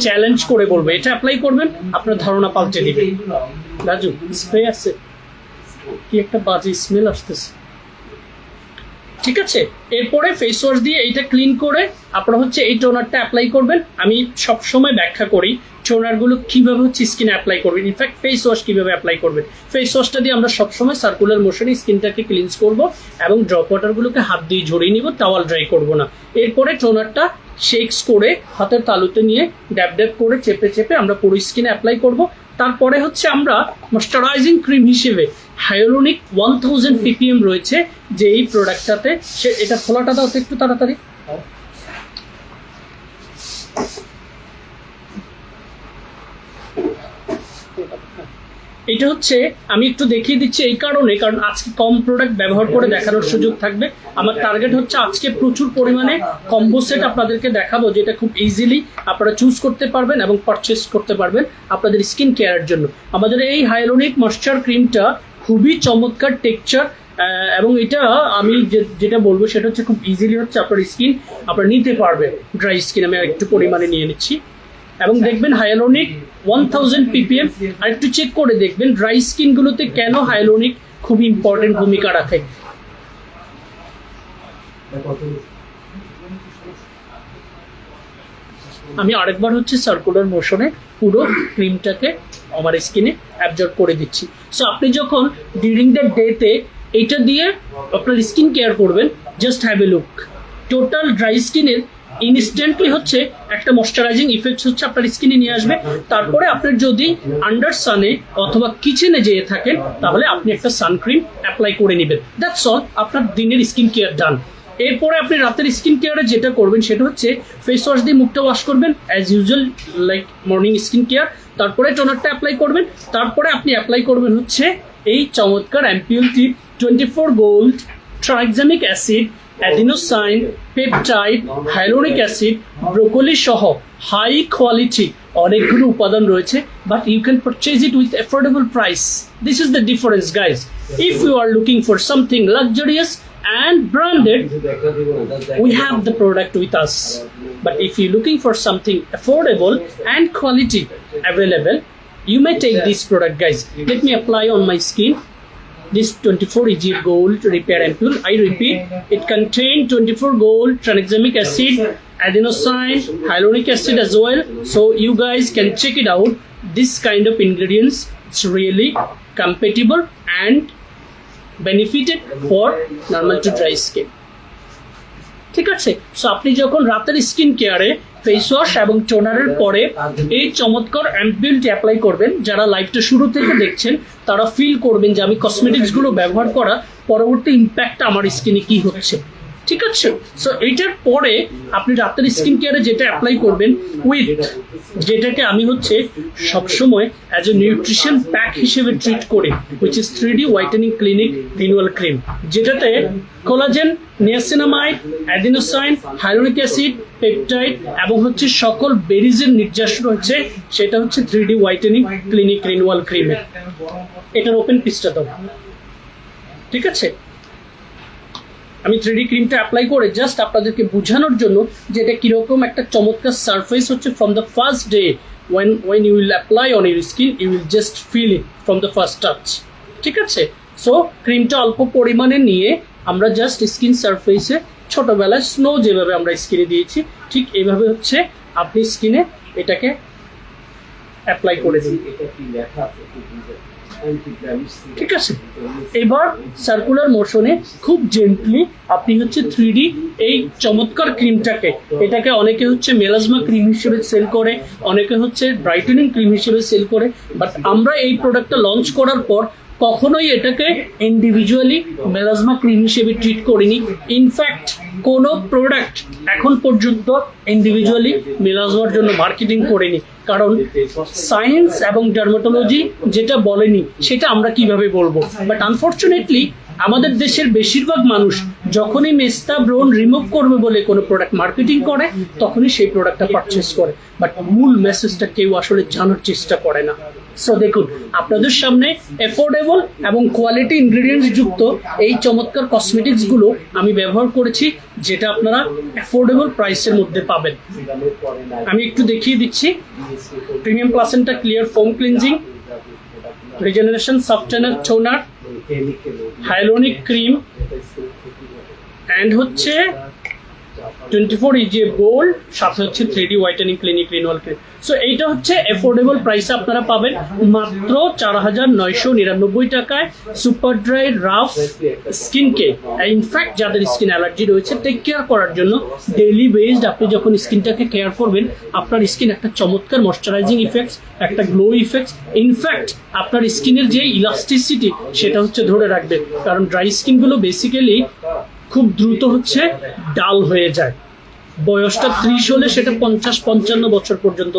Challenge করে বলবো, এটা অ্যাপ্লাই করবেন, আপনার ধারণা পাল্টে দিবে। রাজু স্প্রে আছে, কি একটা বাজে স্মেল আসতেছে। ঠিক আছে, এরপরে ফেস ওয়াশ দিয়ে এইটা ক্লিন করে আপনারা হচ্ছে এই টোনারটা অ্যাপ্লাই করবেন। আমি সব সময় ব্যাখ্যা করি টোনারগুলো কিভাবে হচ্ছে স্কিনে অ্যাপ্লাই করবেন, ইনফ্যাক্ট ফেস ওয়াশ কিভাবে অ্যাপ্লাই করবেন। ফেস ওয়াশটা দিয়ে আমরা সবসময় সার্কুলার মোশনে স্কিনটাকে ক্লিনস করব এবং ড্রপ ওয়াটারগুলোকে হাত দিয়ে ঝরিয়ে নিব, টাওয়াল ড্রাই করব না। এরপরে টোনারটা শেকস করে হাতের তালুতে নিয়ে ড্যাব ড্যাব করে চেপে চেপে আমরা পুরো স্কিনে অ্যাপ্লাই করব। তারপরে হচ্ছে আমরা ময়েশ্চারাইজিং ক্রিম হিসেবে হাইলোনিক 1000 ppm রয়েছে যে এই প্রোডাক্টটাতে, সে এটা খোলাটা দাও তো একটু তাড়াতাড়ি। এটা হচ্ছে আমি একটু দেখিয়ে দিচ্ছি এই কারণে, কারণ আজকে কম প্রোডাক্ট ব্যবহার করে দেখানোর সুযোগ থাকবে। আমার টার্গেট হচ্ছে আজকে প্রচুর পরিমাণে কম্বো সেট আপনাদেরকে দেখাবো, যেটা খুব ইজিলি আপনারা চুজ করতে পারবেন এবং পারচেস করতে পারবেন আপনাদের স্কিন কেয়ারের জন্য। আমাদের এই হাইলোনিক ময়েশ্চার ক্রিমটা খুবই চমৎকার টেক্সচার, এবং এটা আমি যেটা বলবো সেটা হচ্ছে খুব ইজিলি হচ্ছে আপনার স্কিন আপনারা নিতে পারবেন। ড্রাই স্কিন আমি একটু পরিমাণে নিয়ে নিচ্ছি এবং দেখবেন হাইলোনিক 1000 ppm। আর একটু চেক করে দেখবেন ড্রাই স্কিনগুলোতে কেন হাইলোনিক খুব ইম্পর্টেন্ট ভূমিকা রাখে। আমি আরেকবার হচ্ছে সার্কুলার মোশনে পুরো ক্রিমটাকে আমার স্কিনে অ্যাবজর্ব করে দিচ্ছি। সো আপনি যখন ডিউরিং দ্য ডেতে এটা দিয়ে আপনার স্কিন কেয়ার করবেন, just have a look, total dry স্কিনের ইনস্ট্যান্টলি হচ্ছে একটা ময়েশ্চারাইজিং ইফেক্ট হচ্ছে আপনার স্কিনে নিয়ে আসবে। তারপরে আপনার যদি আন্ডার সানে অথবা কিচেনে যেয়ে থাকেন তাহলে আপনি একটা সানক্রিম অ্যাপ্লাই করে নেবেন, দ্যাটস অল, আপনার দিনের স্কিন কেয়ার ডান। এরপরে আপনি রাতের স্কিন কেয়ারে যেটা করবেন সেটা হচ্ছে ফেস ওয়াশ দিয়ে মুখটা ওয়াশ করবেন as usual, like morning skin care. তারপরে টোনারটা অ্যাপ্লাই করবেন, তারপরে আপনি অ্যাপ্লাই করবেন হচ্ছে এই চমৎকার ampoule tip 24 gold tranexamic acid, adenosine, peptide, hyaluronic acid, broccoli সহ হাই কোয়ালিটি অনেকগুলো উপাদান রয়েছে, but you can purchase it with affordable price. This is the difference guys. If you are looking for something luxurious and branded, we have the product with us. But if you're looking for something affordable and quality available, you may take this product, guys. Let me apply on my skin this 24 EGF Gold Repair Ampule. I repeat, it contains 24 gold tranexamic acid, adenosine, hyaluronic acid as well. So you guys can check it out. This kind of ingredients, it's really compatible and benefited for normal to dry skin. ঠিক আছে, সো আপনি যখন রাতের স্কিন কেয়ারে ফেস ওয়াশ এবং টোনারের পরে এই চমৎকার অ্যাম্পিউলটি অ্যাপ্লাই করবেন, যারা লাইভটা শুরু থেকে দেখছেন তারা ফিল করবেন যে আমি কসমেটিক্সগুলো ব্যবহার করা পরবর্তী ইম্প্যাক্টটা আমার স্কিনে কি হচ্ছে। ঠিক আছে, সো এইটার পরে আপনি রাতের স্কিন কেয়ারে যেটা অ্যাপ্লাই করবেন উইথ, যেটাকে আমি হচ্ছে সবসময় অ্যাজ এ নিউট্রিশন প্যাক হিসেবে ট্রিট করি, which is 3D whitening clinic renewal cream, যেটাতে collagen, niacinamide, adenosine, hyaluronic acid, peptide এবং হচ্ছে সকল বেরিজের নির্যাস রয়েছে। সেটা হচ্ছে 3D হোয়াইটেনিং ক্লিনিক রিনিউয়াল ক্রিমের। এটার ওপেন পিসটা দাও। ঠিক আছে, আমি 3D ক্রিমটা অ্যাপ্লাই করে জাস্ট আপনাদেরকে বোঝানোর জন্য যে এটা কীরকম একটা চমৎকার সারফেস হচ্ছে from the first day. when you will apply on your skin, you will just feel it from the first touch. ঠিক আছে, সো ক্রিমটা অল্প পরিমাণে নিয়ে আমরা জাস্ট স্কিন সারফেসে ছোটোবেলায় স্নো যেভাবে আমরা স্কিনে দিয়েছি ঠিক এইভাবে হচ্ছে আপনি স্কিনে এটাকে অ্যাপ্লাই করে দিন। ঠিক আছে, এবার সার্কুলার মোশনে খুব জেন্টলি আপনি হচ্ছে 3D এই চমৎকার ক্রিমটাকে, এটাকে অনেকে হচ্ছে মেলাজমা ক্রিম হিসেবে সেল করে, অনেকে হচ্ছে ব্রাইটেনিং ক্রিম হিসেবে সেল করে, বাট আমরা এই প্রোডাক্টটা লঞ্চ করার পর কখনোই এটাকে ইন্ডিভিজুয়ালি মেলাজমা ক্রিম হিসেবে ট্রিট করিনি। ইনফ্যাক্ট কোনো প্রোডাক্ট এখন পর্যন্ত ইন্ডিভিজুয়ালি মেলাজমার জন্য মার্কেটিং করিনি, কারণ সায়েন্স এবং ডার্মাটোলজি যেটা বলেনি সেটা আমরা কিভাবে বলবো। বাট আনফর্চুনেটলি আমাদের দেশের বেশিরভাগ মানুষ যখনই মেস্তা ব্রণ রিমুভ করবে বলে কোনো প্রোডাক্ট মার্কেটিং করে তখনই সেই প্রোডাক্টটা পারচেস করে, বাট মূল মেসেজটা কেউ আসলে জানার চেষ্টা করে না। সো দেখুন, আপনাদের সামনে অ্যাফোর্ডেবল এবং কোয়ালিটি ইনগ্রেডিয়েন্টস যুক্ত এই চমৎকার কসমেটিক্সগুলো আমি ব্যবহার করেছি, যেটা আপনারা অ্যাফোর্ডেবল প্রাইসের মধ্যে পাবেন। আমি একটু দেখিয়ে দিচ্ছি। Premium placenta clear foam cleansing, regeneration softener toner, hyaluronic cream, and হচ্ছে 24 EGA গোল্ড, সাথে হচ্ছে 3D whitening clinic renewal cream. So এইটা হচ্ছে অ্যাফোর্ডেবল প্রাইসে আপনারা পাবেন মাত্র 4999 টাকায়। সুপার ড্রাই রাফ স্কিনকে, ইনফ্যাক্ট যাদের স্কিন অ্যালার্জি রয়েছে টেক কেয়ার করার জন্য ডেইলি বেসড আপনি যখন স্কিনটাকে কেয়ার করবেন, আপনার স্কিন একটা চমৎকার ময়শ্চারাইজিং ইফেক্টস, একটা গ্লো ইফেক্টস, ইনফ্যাক্ট আপনার স্কিনের যে ইলাস্টিসিটি সেটা হচ্ছে ধরে রাখবে, কারণ ড্রাই স্কিনগুলো বেসিক্যালি খুব দ্রুত হচ্ছে ডাল হয়ে যায়। বয়সটা 30 হলে সেটা 50-55 বছর পর্যন্ত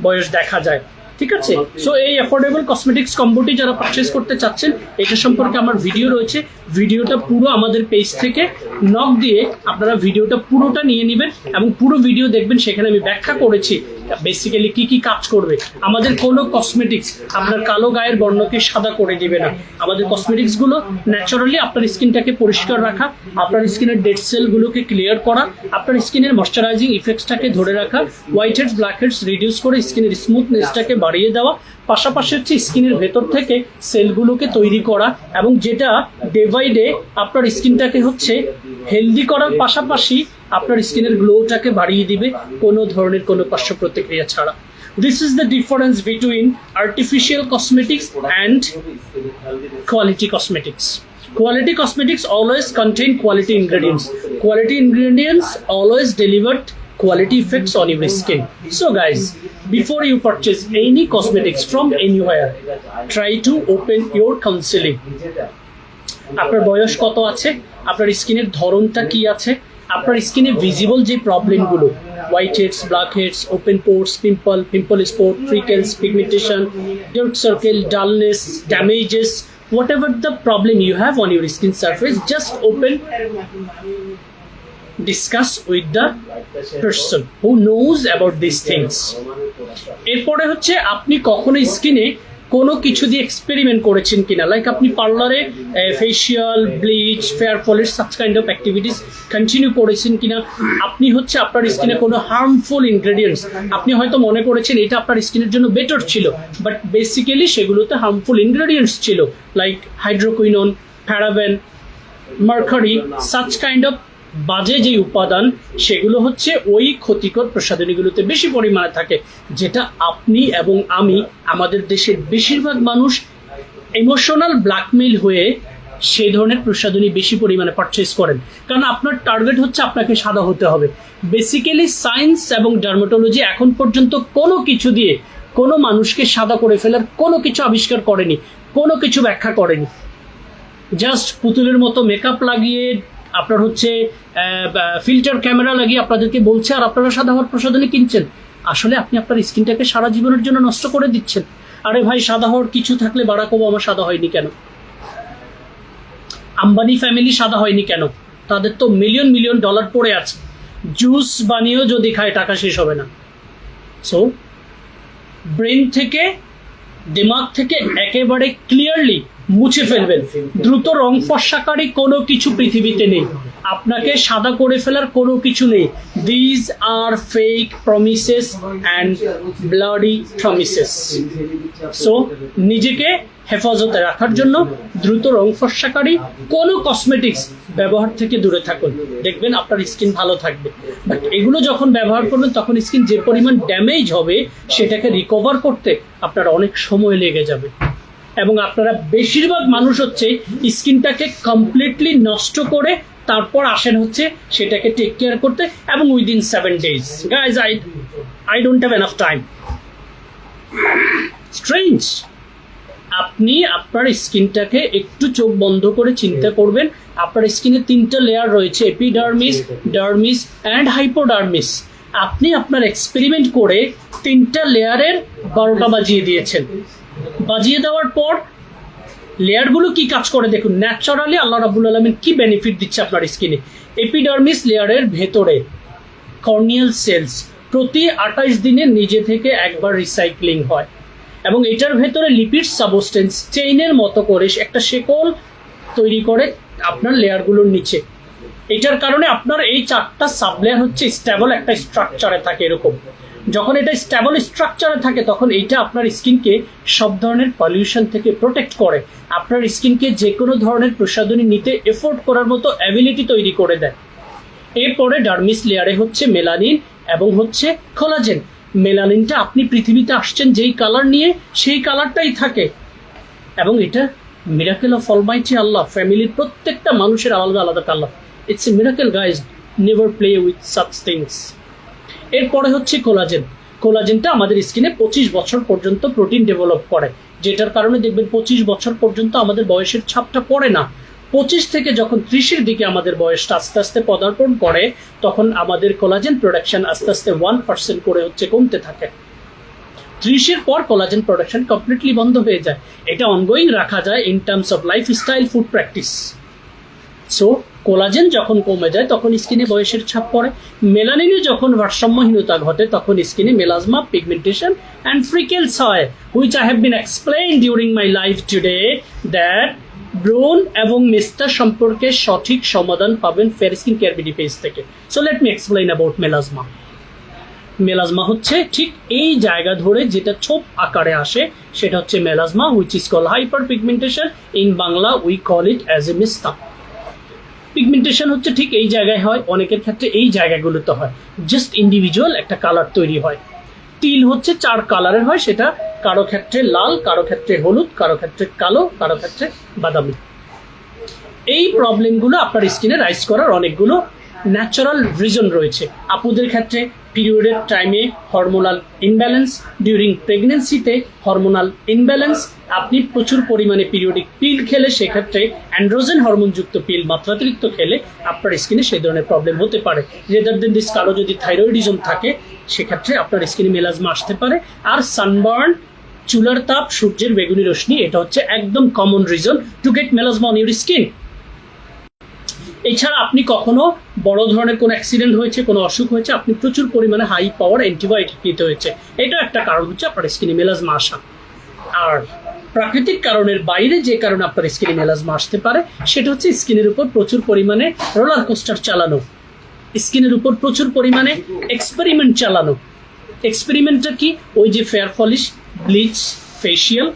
বয়স দেখা যায়। ঠিক আছে, সো এই অ্যাফোর্ডেবল কসমেটিক্স কম্বোটি যারা পারচেস করতে চাচ্ছেন, এটা সম্পর্কে আমার ভিডিও রয়েছে, ভিডিওটা পুরো আমাদের পেজ থেকে নক দিয়ে আপনারা ভিডিওটা পুরোটা নিয়ে নেবেন এবং পুরো ভিডিও দেখবেন। সেখানে আমি ব্যাখ্যা করেছি বেসিক্যালি কি কি কাজ করবে। আমাদের কোনো কসমেটিক্স আপনার কালো গায়ের বর্ণকে সাদা করে দিবে না। আমাদের কসমেটিক্সগুলো ন্যাচারালি আপনার স্কিনটাকে পরিষ্কার রাখা, আপনার স্কিনের ডেড সেলগুলোকে ক্লিয়ার করা, আপনার স্কিনের ময়শ্চারাইজিং ইফেক্টসটাকে ধরে রাখা, white heads black heads reduce করে স্কিনের স্মুথনেসটাকে বাড়িয়ে দেওয়া, পাশাপাশি হচ্ছে স্কিনের ভেতর থেকে সেলগুলোকে তৈরি করা, এবং যেটা ডে বাই ডে আপনার স্কিনটাকে হচ্ছে হেলদি করার পাশাপাশি আপনার স্কিনের গ্লোটাকে বাড়িয়ে দিবে কোনো ধরনের কোনো পার্শ্ব প্রতিক্রিয়া ছাড়া। This is the difference between artificial cosmetics and quality cosmetics. Quality cosmetics always contain quality ingredients. Quality ingredients always delivered quality effects on your skin. So guys, before you purchase any cosmetics from anywhere, try to open your counseling. আপনার বয়স কত আছে, আপনার স্কিনের ধরনটা কি আছে, আপনার স্কিনে ভিজিবল যে প্রবলেমগুলো, white heads, black heads, open pores, pimple spot, freckles, pigmentation, dark circle, dullness, damages, whatever the problem you have on your skin surface, just open, discuss with the person who knows about these things. এরপরে হচ্ছে আপনি কখনো স্কিনে কোনো কিছু দিয়ে এক্সপেরিমেন্ট করেছেন কিনা, লাইক আপনি পার্লারে ফেসিয়াল, ব্লিচ, ফেয়ার ফলের such kind of activities continue করেছেন কিনা, আপনি হচ্ছে আপনার স্কিনে কোনো হার্মফুল ইনগ্রেডিয়েন্টস আপনি হয়তো মনে করেছেন এটা আপনার স্কিনের জন্য বেটার ছিল, বাট বেসিক্যালি সেগুলোতে হার্মফুল ইনগ্রেডিয়েন্টস ছিল, like hydroquinone, paraben, mercury, such kind of বাজে যে উপাদান সেগুলো হচ্ছে ওই ক্ষতিকর প্রসাধনীগুলোতে বেশি পরিমাণে থাকে, যেটা আপনি এবং আমি, আমাদের দেশের বেশিরভাগ মানুষ ইমোশনাল ব্ল্যাকমেইল হয়ে সেই ধরনের প্রসাধনী বেশি পরিমাণে পারচেস করেন, কারণ আপনার টার্গেট হচ্ছে আপনাকে সাদা হতে হবে। বেসিক্যালি সায়েন্স এবং ডার্মাটোলজি এখন পর্যন্ত কোনো কিছু দিয়ে কোনো মানুষকে সাদা করে ফেলার কোনো কিছু আবিষ্কার করেনি, কোনো কিছু ব্যাখ্যা করেনি। জাস্ট পুতুলের মতো মেকআপ লাগিয়ে আপনার হচ্ছে ফিল্টার ক্যামেরা লাগিয়ে আপনাদেরকে বলছে, আর আপনারা সাদা হওয়ার প্রসাধনী কিনছেন। আসলে আপনি আপনার স্কিনটাকে সারা জীবনের জন্য নষ্ট করে দিচ্ছেন। আরে ভাই, সাদা হওয়ার কিছু থাকলে বারাক ওবামা সাদা হয়নি কেন? আম্বানি ফ্যামিলি সাদা হয়নি কেন? তাদের তো মিলিয়ন মিলিয়ন ডলার পড়ে আছে, জুস বানিয়েও যদি খায় টাকা শেষ হবে না। সো ব্রেন থেকে, দিমাগ থেকে একেবারে ক্লিয়ারলি মুছে ফেলবেন, দ্রুত রং ফর্সাকারী কোনো কিছু পৃথিবীতে নেই, আপনাকে সাদা করে ফেলার কোনো কিছু নেই। These are fake promises and bloody promises. So নিজেকে হেফাজতে রাখার জন্য দ্রুত রং ফর্সাকারী কোনো কসমেটিক্স ব্যবহার থেকে দূরে থাকুন, দেখবেন আপনার স্কিন ভালো থাকবে। বাট এগুলো যখন ব্যবহার করবেন তখন স্কিন যে পরিমাণ ড্যামেজ হবে সেটাকে রিকভার করতে আপনার অনেক সময় লেগে যাবে। এবং আপনারা বেশিরভাগ মানুষ হচ্ছে স্কিনটাকে কমপ্লিটলি নষ্ট করে তারপর আসেন হচ্ছে সেটাকে টেক কেয়ার করতে, এবং within 7 days guys I don't have enough time. Strange. আপনি আপনার স্কিনটাকে একটু চোখ বন্ধ করে চিন্তা করবেন। আপনার স্কিনে 3টা লেয়ার রয়েছে, এপিডার্মিস, ডার্মিস অ্যান্ড হাইপোডার্মিস। আপনি আপনার এক্সপেরিমেন্ট করে 3টা লেয়ারের 12টা বাজিয়ে দিয়েছেন। বাজিয়ে দেওয়ার পর লেয়ারগুলো কি কাজ করে দেখুন। ন্যাচারালি আল্লাহ রাব্বুল আলামিন কি বেনিফিট দিচ্ছে আপনার স্কিনে। এপিডার্মিস লেয়ারের ভেতরে কর্নিয়াল সেলস প্রতি 28 দিনে নিজে থেকে একবার রিসাইক্লিং হয়, এবং এটার ভেতরে লিপিড সাবস্টেন্স চেইনের মতো করে একটা শেকল তৈরি করে আপনার লেয়ারগুলোর নিচে। এটার কারণে আপনার এই 4টা সাবলেয়ার হচ্ছে স্টেবল একটা স্ট্রাকচারে থাকে। এরকম যখন এটা স্টেবল স্ট্রাকচারে থাকে তখন এইটা আপনার স্কিনকে সব ধরনের পলিউশন থেকে প্রোটেক্ট করে, আপনার স্কিনকে যে কোনো ধরনের প্রসাধনী নিতে এফোর্ড করার মতো অ্যাবিলিটি তৈরি করে দেয়। এরপরে ডার্মিস লেয়ারে হচ্ছে মেলানিন এবং হচ্ছে কোলাজেন। মেলানিনটা আপনি পৃথিবীতে আসছেন যেই কালার নিয়ে সেই কালারটাই থাকে, এবং এটা মিরাকেল অফ অলমাইটি আল্লাহ। ফ্যামিলির প্রত্যেকটা মানুষের আলাদা আলাদা colour. It's a miracle guys, never play with such things. এরপরে হচ্ছে কোলাজেন। কোলাজেনটা আমাদের স্কিনে 25 বছর পর্যন্ত প্রোটিন ডেভেলপ করে, যেটার কারণে দেখবেন 25 বছর পর্যন্ত আমাদের বয়সের ছাপটা পড়ে না। 25 থেকে যখন 30-এর দিকে আমাদের বয়সটা আস্তে আস্তে পদার্পণ করে তখন আমাদের কোলাজেন প্রোডাকশন আস্তে আস্তে 1% করে হচ্ছে কমতে থাকে। 30-এর পর কোলাজেন প্রোডাকশন কমপ্লিটলি বন্ধ হয়ে যায়। এটা অনগোয়িং রাখা যায় in terms of lifestyle, food practice. So collagen যখন কমে যায় তখন স্কিনে বয়সের ছাপ পড়ে। মেলানিনে যখন ভারসাম্যহীনতা ঘটে তখন স্কিনে মেলাজমা, পিগমেন্টেশন অ্যান্ড ফ্রিকেলস হয়, which I have been explain during my life today that ব্রণ এবং মেস্তা সম্পর্কে সঠিক সমাধান পাবেন fair skin care BD page থেকে। So let me explain about melasma. Melasma হচ্ছে ঠিক এই জায়গা ধরে যেটা ছোপ আকারে আসে সেটা হচ্ছে melasma, which is call hyper pigmentation. In Bangla we call it as a মেস্তা। পিগমেন্টেশন হচ্ছে ঠিক এই জায়গায় হয়, অনেকের ক্ষেত্রে এই জায়গাগুলোতে হয়, জাস্ট ইন্ডিভিজুয়াল একটা কালার তৈরি হয়। তিল হচ্ছে 4 কালারের হয়, সেটা কারো ক্ষেত্রে লাল, কারো ক্ষেত্রে হলুদ, কারো ক্ষেত্রে কালো, কারো ক্ষেত্রে বাদামি। এই প্রবলেমগুলো আপনার স্কিনে রাইজ করার অনেকগুলো ন্যাচারাল রিজন রয়েছে। আপুদের ক্ষেত্রে পিরিয়ডের টাইমে হরমোনাল ইনব্যালেন্স, ডিউরিং প্রেগনেন্সিতে হরমোনাল ইনব্যালেন্স। আপনি প্রচুর পরিমাণে পিরিয়ডিক পিল খেলে, সেক্ষেত্রে অ্যান্ড্রোজেন হরমোনযুক্ত পিল মাত্রাতিরিক্ত খেলে আপনার স্কিনে সেই ধরনের প্রবলেম হতে পারে। রেদার দেন দিস, কারো যদি থাইরয়েডিজম থাকে সেক্ষেত্রে আপনার স্কিনে মেলাজমা আসতে পারে। আর সানবার্ন, চুলার তাপ, সূর্যের বেগুনি রশ্মি, এটা হচ্ছে একদম common reason to get melasma on your skin. এছাড়া আপনি কখনো বড় ধরনের কোনো অ্যাক্সিডেন্ট হয়েছে, কোনো অসুখ হয়েছে, আপনি প্রচুর পরিমাণে হাই পাওয়ার অ্যান্টিবায়োটিক নিতে হয়েছে, এটা একটা কারণ হচ্ছে আপনার স্কিনে মেলাজমা আসা। আর প্রাকৃতিক কারণের বাইরে যে কারণে আপনার স্কিনে মেলাজমা আসতে পারে সেটা হচ্ছে স্কিনের উপর প্রচুর পরিমাণে রোলার কোস্টার চালানো, স্কিনের উপর প্রচুর পরিমাণে এক্সপেরিমেন্ট চালানো। এক্সপেরিমেন্টটা কি? ওই যে fair polish, bleach, facial,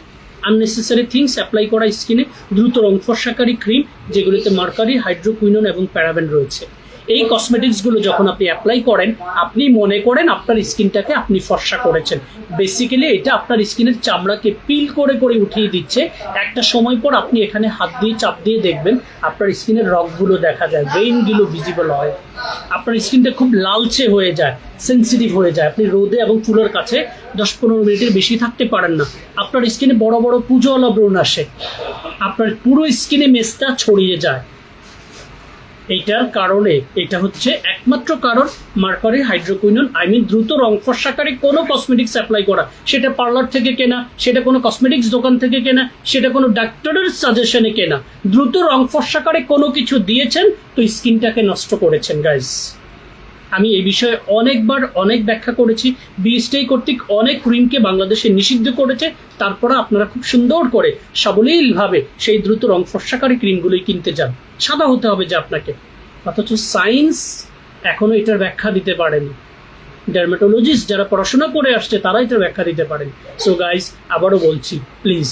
unnecessary things apply করা স্কিনে, দ্রুত রং ফর্সাকারী ক্রিম যেগুলিতে মার্কারি, হাইড্রোকুইনোন এবং প্যারাবেন রয়েছে। এই কসমেটিক্সগুলো যখন আপনি অ্যাপ্লাই করেন আপনি মনে করেন আপনার স্কিনটাকে আপনি ফর্সা করেছেন। বেসিক্যালি এটা আপনার স্কিনের চামড়াকে পিল করে করে উঠিয়ে দিচ্ছে। একটা সময় পর আপনি এখানে হাত দিয়ে চাপ দিয়ে দেখবেন আপনার স্কিনের রগগুলো দেখা যায়, ভেইনগুলো ভিজিবল হয়, আপনার স্কিনটা খুব লালচে হয়ে যায়, সেন্সিটিভ হয়ে যায়। আপনি রোদে এবং চুলার কাছে 10-15 মিনিটের বেশি থাকতে পারেন না। আপনার স্কিনে বড় বড় পুজোওয়ালা ব্রণ আসে, আপনার পুরো স্কিনে মেস্তা ছড়িয়ে যায়। এইটার কারণে এটা হচ্ছে একমাত্র কারণ মার্কারি, হাইড্রোকুইনোন, দ্রুত রং ফর্সাকারী কোনো কসমেটিক্স অ্যাপ্লাই করা, সেটা পার্লার থেকে কেনা, সেটা কোনো কসমেটিক্স দোকান থেকে কেনা, সেটা কোনো ডাক্তারের সাজেশনে কেনা, দ্রুত রং ফর্সাকারী কোনো কিছু দিয়েছেন তো স্কিনটাকে নষ্ট করেছেন গাইজ। আমি এই বিষয়ে অনেকবার অনেক ব্যাখ্যা করেছি। বিএসটিআই কর্তৃক অনেক ক্রিমকে বাংলাদেশে নিষিদ্ধ করেছে, তারপরে আপনারা খুব সুন্দর করে সাবলীলভাবে সেই দ্রুত রং ফর্সাকারী ক্রিমগুলোই কিনতে যান। সাদা হতে হবে যে আপনাকে, অথচ সায়েন্স এখনো এটার ব্যাখ্যা দিতে পারেনি। ডার্মাটোলজিস্ট যারা পড়াশোনা করে আসছে তারা এটার ব্যাখ্যা দিতে পারেন। সো গাইজ, আবারও বলছি, প্লিজ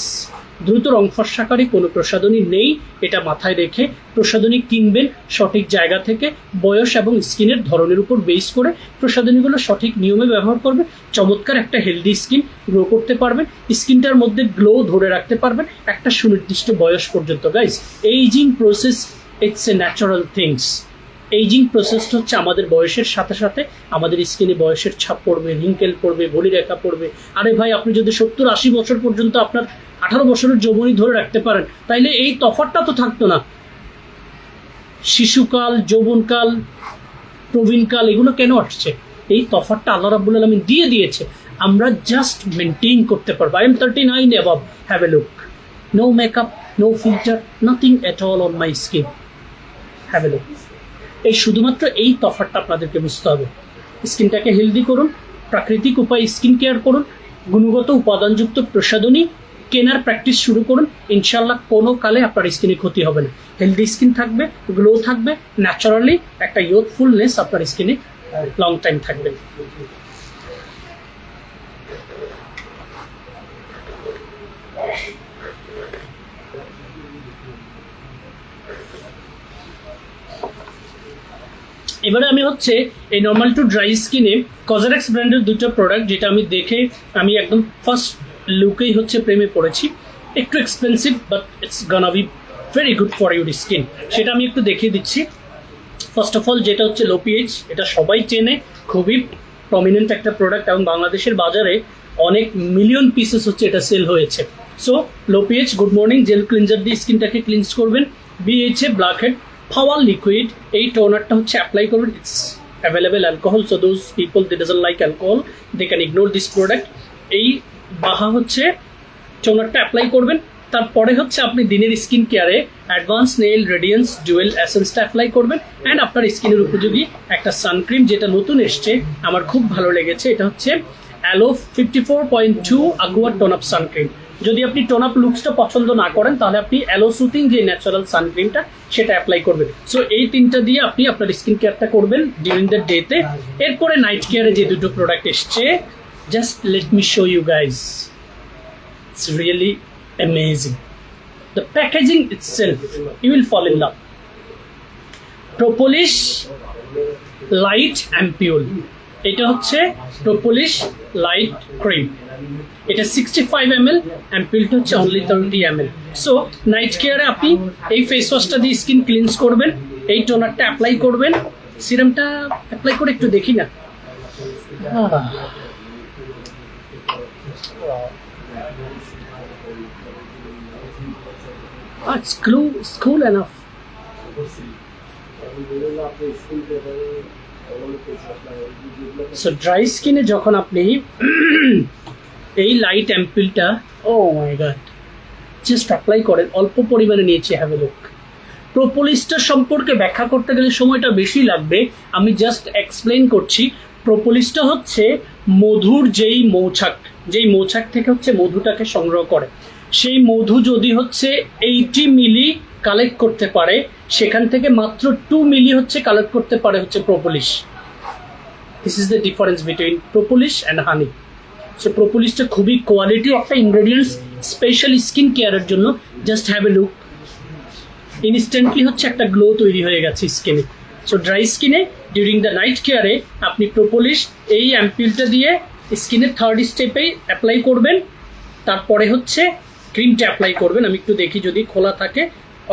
দ্রুত রং ফর্সাকারী কোনো প্রসাধনী নেই, এটা মাথায় রেখে প্রসাধনী কিনবেন সঠিক জায়গা থেকে, বয়স এবং স্কিনের ধরনের উপর বেস করে প্রসাধনীগুলো সঠিক নিয়মে ব্যবহার করবে, চমৎকার একটা হেলদি স্কিন গ্রো করতে পারবেন, স্কিনটার মধ্যে গ্লো ধরে রাখতে পারবেন একটা সুনির্দিষ্ট বয়স পর্যন্ত। Guys, ageing process it's a natural things. Ageing প্রসেসটা হচ্ছে আমাদের বয়সের সাথে সাথে আমাদের স্কিনে বয়সের ছাপ পড়বে, রিঙ্কেল পড়বে, বলিরেখা পড়বে। আরে ভাই, আপনি যদি 70-80 বছর পর্যন্ত আপনার 18 বছরের যৌবনী ধরে রাখতে পারেন, তাইলে এই তফাৎটা তো থাকতো না। শিশুকাল, যৌবনকাল, প্রবীণকাল এগুলো কেন আসছে? এই তফাৎটা আল্লাহ রাব্বুল আলামিন দিয়ে দিয়েছে, আমরা জাস্ট মেনটেন করতে পারবো। I am 39 above, have a look, no makeup, no filter, nothing at all on my skin, have a look. এই শুধুমাত্র এই তফাৎটা আপনাদেরকে বুঝতে হবে। স্কিনটাকে হেলদি করুন, প্রাকৃতিক উপায়ে স্কিন কেয়ার করুন, গুণগত উপাদানযুক্ত প্রসাধনী কেনার প্র্যাকটিস শুরু করুন। ইনশাল্লাহ কোনো কালে আপনার স্কিনে ক্ষতি হবে না, হেলদি স্কিন থাকবে, গ্লো থাকবে, ন্যাচারালি একটা ইয়ুথফুলনেস আপনার স্কিনে লং টাইম থাকবে। এবারে আমি হচ্ছে এই নর্মাল টু ড্রাই স্কিনে কজারেক্স ব্র্যান্ডের দুটো প্রোডাক্ট, যেটা আমি দেখে আমি একদম ফার্স্ট লুকেই হচ্ছে প্রেমে পড়েছি। একটু expensive but it's Gaana be very good for your skin, সেটা আমি একটু দেখিয়ে দিচ্ছি। ফার্স্ট অফ অল যেটা হচ্ছে লো পিএইচ, এটা সবাই চেনে, খুবই প্রমিনেন্ট একটা প্রোডাক্ট এবং বাংলাদেশের বাজারে অনেক মিলিয়ন পিসেস হচ্ছে এটা সেল হয়েছে। So low pH good morning gel cleanser দিয়ে স্কিনটাকে ক্লিনস করবেন। BHA black head power liquid, এই টোনারটা হচ্ছে অ্যাপ্লাই করবেন। It's available alcohol, so those people they don't like alcohol they can ignore this product. এই বাহা হচ্ছে টোনারটা অ্যাপ্লাই করবেন। তারপরে হচ্ছে আপনি দিনের স্কিন কেয়ারে অ্যাডভান্স নেইল রেডিয়েন্স জুয়েল এসেন্সটা অ্যাপ্লাই করবেন অ্যান্ড আপনার স্কিনের উপযোগী একটা সানক্রিম, যেটা নতুন এসছে, আমার খুব ভালো লেগেছে। এটা হচ্ছে aloe 54.2 aqua tone up suncream. যদি আপনি টোন আপ লুকসটা পছন্দ না করেন, তাহলে আপনি অ্যালো সুথিং যে ন্যাচারাল সানক্রিমটা সেটা অ্যাপ্লাই করবেন। সো এই তিনটা দিয়ে আপনি আপনার স্কিন কেয়ারটা করবেন ডিউরিং দ্য ডেতে। এরপরে নাইট কেয়ারে যে দুটো প্রোডাক্ট এসছে, just let me show you guys, it's really amazing. The packaging itself, you will fall in love. Propolis Light Ampule, এটা হচ্ছে Propolis Light Cream, এটা 65 ml, অ্যাম্পিউলটা হচ্ছে অনলি 30 ml। সো নাইট কেয়ারে আপনি এই ফেস ওয়াশটা দিয়ে স্কিন ক্লিনস করবেন, এই টোনারটা অ্যাপ্লাই করবেন, সিরামটা অ্যাপ্লাই করে একটু দেখি না। It's cool enough. So dry skin এ যখন আপনি এই লাইট অ্যাম্পিলটা, ও মাই গড, জাস্ট অ্যাপ্লাই করেন, অল্প পরিমাণে নিয়েছি, হ্যাভ এ লুক। প্রোপোলিসটা সম্পর্কে ব্যাখ্যা করতে গেলে সময়টা বেশি লাগবে, আমি জাস্ট এক্সপ্লেইন করছি। প্রোপোলিসটা হচ্ছে মধুর যেই মৌচাক থেকে হচ্ছে মধুটাকে সংগ্রহ করে, সেই মধু যদি হচ্ছে 80 মিলি কালেক্ট করতে পারে, সেখান থেকে মাত্র 2 মিলি হচ্ছে কালেক্ট করতে পারে হচ্ছে propolis. This is the difference between propolis and honey. So প্রোপোলিসটা খুবই কোয়ালিটি একটা ইনগ্রেডিয়েন্টস, স্পেশালি স্কিন কেয়ারের জন্য। Just have a look, instantly হচ্ছে একটা গ্লো তৈরি হয়ে গেছে স্কিনে। সো ড্রাই স্কিনে ডিউরিং দ্য নাইট কেয়ারে আপনি প্রোপোলিস এই অ্যাম্পিউলটা দিয়ে স্কিনের থার্ড স্টেপেই অ্যাপ্লাই করবেন, তারপরে হচ্ছে ক্রিমটা অ্যাপ্লাই করবেন। আমি একটু দেখি যদি খোলা থাকে,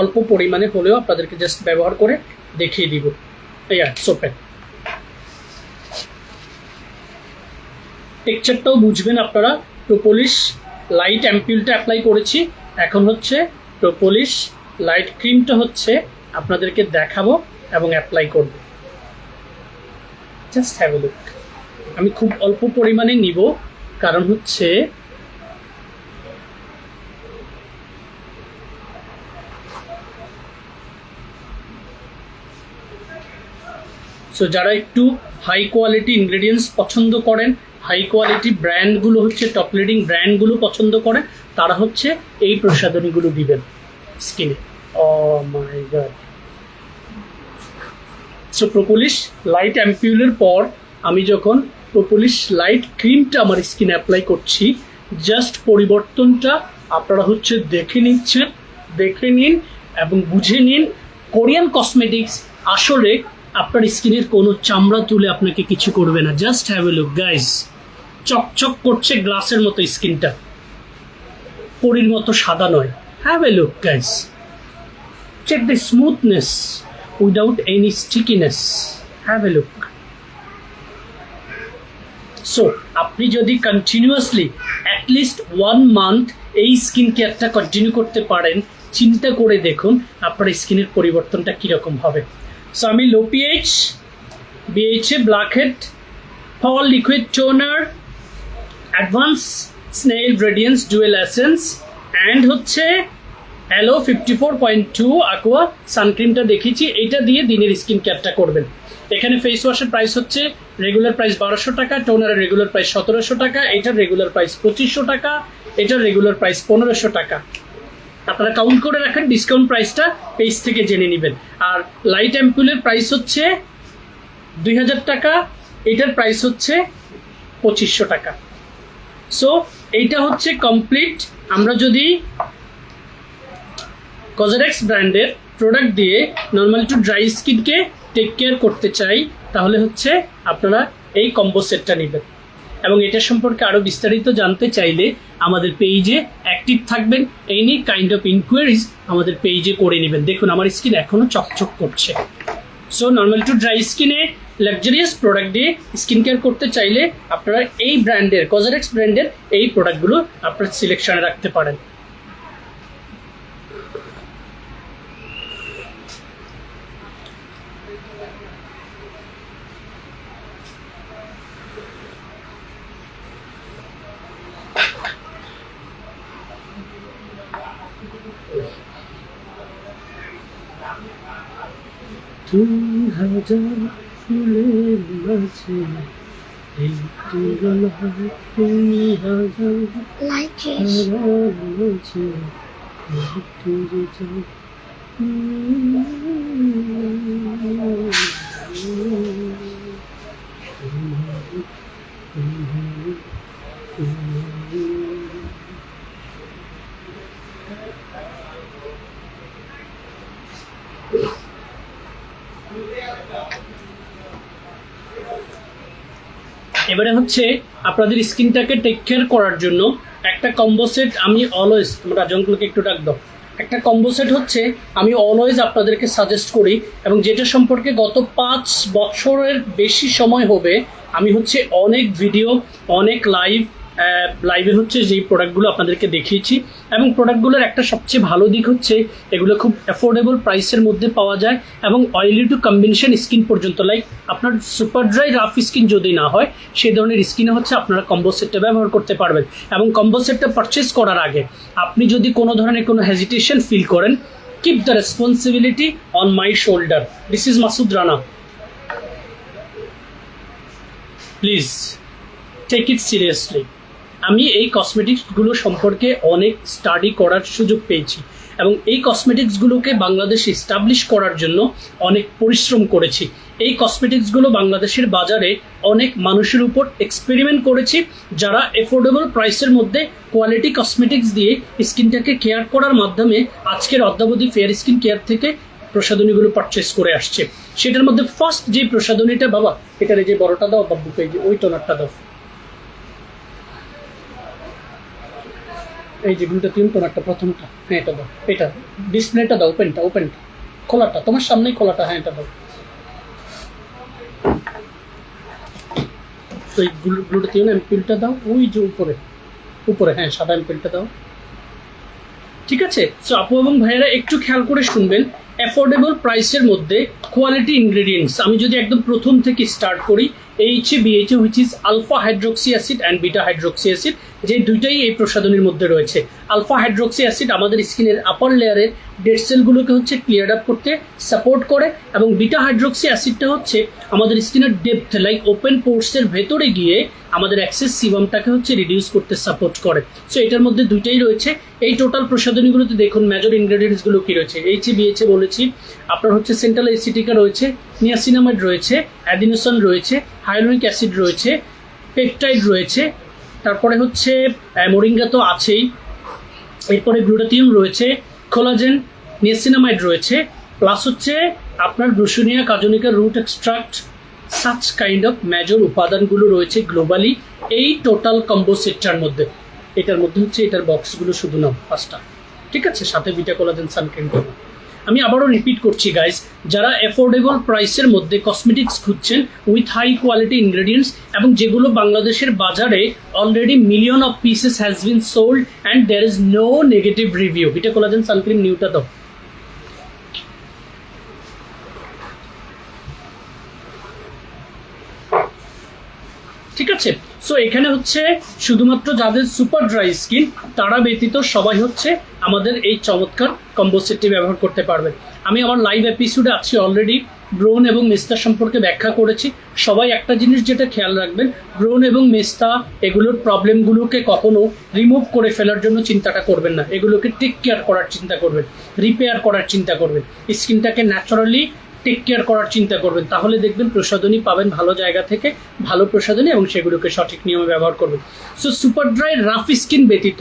অল্প পরিমাণে হলেও আপনাদেরকে জাস্ট ব্যবহার করে দেখিয়ে দিব। এই সোপেন টেক্সচারটাও বুঝবেন আপনারা। প্রোপোলিস লাইট অ্যাম্পিউলটা অ্যাপ্লাই করেছি, এখন হচ্ছে প্রোপোলিস লাইট ক্রিমটা হচ্ছে আপনাদেরকে দেখাবো এবং অ্যাপ্লাই করব। Just have a look. আমি খুব অল্প পরিমাণে নিব, কারণ হচ্ছে সো যারা একটু হাই কোয়ালিটি ইনগ্রেডিয়েন্টস পছন্দ করেন, হাই কোয়ালিটি ব্র্যান্ডগুলো হচ্ছে টপ লিডিং ব্র্যান্ডগুলো পছন্দ করেন, তারা হচ্ছে এই প্রসাধনীগুলো দিবেন স্কিনে। ও মাই গড। সো প্রোপোলিস লাইট অ্যাম্পিউলের পর আমি যখন প্রোপোলিস লাইট ক্রিমটা আমার স্কিনে অ্যাপ্লাই করছি, জাস্ট পরিবর্তনটা আপনারা হচ্ছে দেখে নিন এবং বুঝে নিন। কোরিয়ান কসমেটিক্স আসলে আপনার স্কিনের কোনো চামড়া তুলে আপনাকে কিছু করবে না। Just have a look guys, চকচক করছে গ্লাসের মতো স্কিনটা, পরীর মতো সাদা নয়। Have a look guys, check the smoothness without any stickiness. Have a look. So আপনি যদি কন্টিনিউয়াসলি অ্যাটলিস্ট 1 মান্থ এই স্কিন কেয়ারটা কন্টিনিউ করতে পারেন, চিন্তা করে দেখুন আপনার স্কিনের পরিবর্তনটা কীরকম হবে। সো আমি low pH BHA blackhead fall liquid toner, advance snail radiance dual essence and হচ্ছে অ্যালো 54.2 aqua সানক্রিমটা দেখিয়েছি। এটা দিয়ে দিনের স্কিন কেয়ারটা করবেন। এখানে ফেস ওয়াশের প্রাইস হচ্ছে রেগুলার প্রাইস 1200 টাকা, টোনারের রেগুলার প্রাইস 1700 টাকা, এটার রেগুলার প্রাইস 2500 টাকা, এটার রেগুলার প্রাইস 1500 টাকা। আপনারা কাউন্ট করে রাখেন, ডিসকাউন্ট প্রাইসটা পেজ থেকে জেনে নেবেন। আর লাইট অ্যাম্পুলের প্রাইস হচ্ছে 2000 টাকা, এটার প্রাইস হচ্ছে 2500 টাকা। সো এইটা হচ্ছে কমপ্লিট। আমরা যদি কজরেক্স ব্র্যান্ডের প্রোডাক্ট দিয়ে নর্মাল টু ড্রাই স্কিনকে টেক কেয়ার করতে চাই, তাহলে হচ্ছে আপনারা এই কম্বো সেটটা নেবেন। এবং এটা সম্পর্কে আরও বিস্তারিত জানতে চাইলে আমাদের পেজে অ্যাক্টিভ থাকবেন। এনি কাইন্ড অফ ইনকোয়ারিজ আমাদের পেজে করে নেবেন। দেখুন আমার স্কিন এখনও চকচক করছে। সো নর্মাল টু ড্রাই স্কিনে লাক্সারিয়াস প্রোডাক্ট দিয়ে স্কিন কেয়ার করতে চাইলে আপনারা এই ব্র্যান্ডের, কজরেক্স ব্র্যান্ডের এই প্রোডাক্টগুলো আপনার সিলেকশনে রাখতে পারেন। তুমি হাজার ফুলের মাঝে একটি গোলাপ, তুমি হাজার হাজার মাঝে একটি যে চাও। এবারে হচ্ছে আপনাদের স্কিনটাকে টেক কেয়ার করার জন্য একটা কম্বো সেট আমি অলওয়েজ, তোমরা জঙ্গলকে একটু ডাক দাও, একটা কম্বো সেট হচ্ছে আমি অলওয়েজ আপনাদেরকে সাজেস্ট করি এবং যেটা সম্পর্কে গত 5 বছরের বেশি সময় হবে আমি হচ্ছে অনেক ভিডিও, অনেক লাইভে হচ্ছে যেই প্রোডাক্টগুলো আপনাদেরকে দেখিয়েছি। এবং প্রোডাক্টগুলোর একটা সবচেয়ে ভালো দিক হচ্ছে এগুলো খুব অ্যাফোর্ডেবল প্রাইসের মধ্যে পাওয়া যায় এবং অয়েলি টু কম্বিনেশন স্কিন পর্যন্ত, লাইক আপনার সুপার ড্রাই রাফ স্কিন যদি না হয় সেই ধরনের স্কিনে হচ্ছে আপনারা কম্বো সেটটা ব্যবহার করতে পারবেন। এবং কম্বো সেটটা পারচেস করার আগে আপনি যদি কোনো ধরনের কোনো হেজিটেশন ফিল করেন, keep the responsibility on my shoulder. This is Masud Rana, please take it seriously. আমি এই কসমেটিক্সগুলো সম্পর্কে অনেক স্টাডি করার সুযোগ পেয়েছি এবং এই কসমেটিক্সগুলোকে বাংলাদেশে এস্টাবলিশ করার জন্য অনেক পরিশ্রম করেছি। এই কসমেটিক্সগুলো বাংলাদেশের বাজারে অনেক মানুষের উপর এক্সপেরিমেন্ট করেছি যারা এফোর্ডেবল প্রাইসের মধ্যে কোয়ালিটি কসমেটিক্স দিয়ে স্কিনটাকে কেয়ার করার মাধ্যমে আজকের অদ্যাবধি ফেয়ার স্কিন কেয়ার থেকে প্রসাধনীগুলো পারচেস করে আসছে। সেটার মধ্যে ফার্স্ট যে প্রসাধনীটা, বাবা এটার এই যে বড়টা দাও, বাব্বুকে ওই টোনারটা দাও, এই যে গ্লুটাথিয়ন টোনারটা প্রথমটা, হ্যাঁ এটা দাও, এটা ডিসপ্লেটা দাও, ওপেনটা খোলাটা তোমার সামনেই খোলাটা, হ্যাঁ এটা দাও। তো এই গ্লুটাথিয়ন অ্যাম্পিলটা দাও, ওই যে উপরে হ্যাঁ সাদা অ্যাম্পিলটা দাও, ঠিক আছে। সো আপু এবং ভাইয়েরা একটু খেয়াল করে শুনবেন, অ্যাফোর্ডেবল প্রাইসের মধ্যে কোয়ালিটি ইনগ্রেডিয়েন্টস। আমি যদি একদম প্রথম থেকে স্টার্ট করি, AHA BHA which is alpha hydroxy acid and beta hydroxy acid, যে দুইটাই এই প্রসাধনীর মধ্যে রয়েছে। আলফা হাইড্রোক্সি অ্যাসিড আমাদের স্কিনের আপার লেয়ারের ডেড সেলগুলোকে হচ্ছে ক্লিয়ার আপ করতে সাপোর্ট করে এবং বিটা হাইড্রোক্সি অ্যাসিডটা হচ্ছে আমাদের স্কিনের ডেপথ, লাইক ওপেন পোর্টসের ভেতরে গিয়ে আমাদের অ্যাক্সেস সিবামটাকে হচ্ছে রিডিউস করতে সাপোর্ট করে। সো এটার মধ্যে দুইটাই রয়েছে। এই টোটাল প্রসাধনীগুলোতে দেখুন মেজর ইনগ্রেডিয়েন্টসগুলো কী রয়েছে। এইচএ বিএইচএ বলেছি, আপনার হচ্ছে সেন্ট্রাল এসিটিকা রয়েছে, নিয়াসিনামাইড রয়েছে, অ্যাডিনোসন রয়েছে, হাইলোনিক অ্যাসিড রয়েছে, পেপটাইড রয়েছে, তারপরে হচ্ছে মোরিঙ্গা তো আছেই, এরপরে গ্লুটাথিয়ন রয়েছে, কোলাজেন, নিয়াসিনামাইড রয়েছে, প্লাস হচ্ছে আপনার broussonetia kazinoki root extract, such kind of major উপাদানগুলো রয়েছে গ্লোবালি এই টোটাল কম্বো সেটটার মধ্যে। এটার মধ্যে হচ্ছে এটার বক্সগুলো শুধু নাও 5টা, ঠিক আছে, সাথে বিটা কোলাজেন সানক্রিম করবো। আমি আবারও রিপিট করছি গাইজ, যারা অ্যাফোর্ডেবল প্রাইসের মধ্যে কসমেটিক্স খুঁজছেন উইথ হাই কোয়ালিটি ইনগ্রেডিয়েন্টস এবং যেগুলো বাংলাদেশের বাজারে already million of pieces has been sold and there is no negative review. Beta collagen sun cream নিউটা দাও। ঠিক আছে, সো এখানে হচ্ছে শুধুমাত্র যাদের সুপার ড্রাই স্কিন তারা ব্যতীত সবাই হচ্ছে আমাদের এই চমৎকার কম্বো সেটটি ব্যবহার করতে পারবেন। আমি আমার লাইভ এপিসোডে আছি অলরেডি ব্রোন এবং মেস্তা সম্পর্কে ব্যাখ্যা করেছি। সবাই একটা জিনিস যেটা খেয়াল রাখবেন, ব্রোন এবং মেস্তা এগুলোর প্রবলেমগুলোকে কখনো রিমুভ করে ফেলার জন্য চিন্তাটা করবেন না, এগুলোকে টেক কেয়ার করার চিন্তা করবেন, রিপেয়ার করার চিন্তা করবেন, স্কিনটাকে ন্যাচারালি টেক কেয়ার করার চিন্তা করবেন। তাহলে দেখবেন প্রসাধনী পাবেন ভালো জায়গা থেকে, ভালো প্রসাধনী, এবং সেগুলোকে সঠিক নিয়মে ব্যবহার করবেন। So super dry rough skin ব্যতীত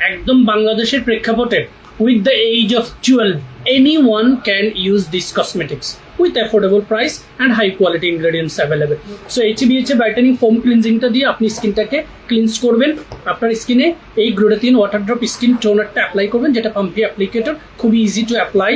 একদম বাংলাদেশের প্রেক্ষাপটে with the age of 12 anyone can use this cosmetics with affordable price and high quality ingredients available. So HBH brightening foam ক্লিনজিংটা দিয়ে আপনি স্কিনটাকে ক্লিনস করবেন। আপনার স্কিনে এই গ্লুটাথিয়ন ওয়াটার ড্রপ স্কিন টোনারটা অ্যাপ্লাই করবেন, যেটা পাম্পি অ্যাপ্লিকেটর, খুবই ইজি টু অ্যাপ্লাই।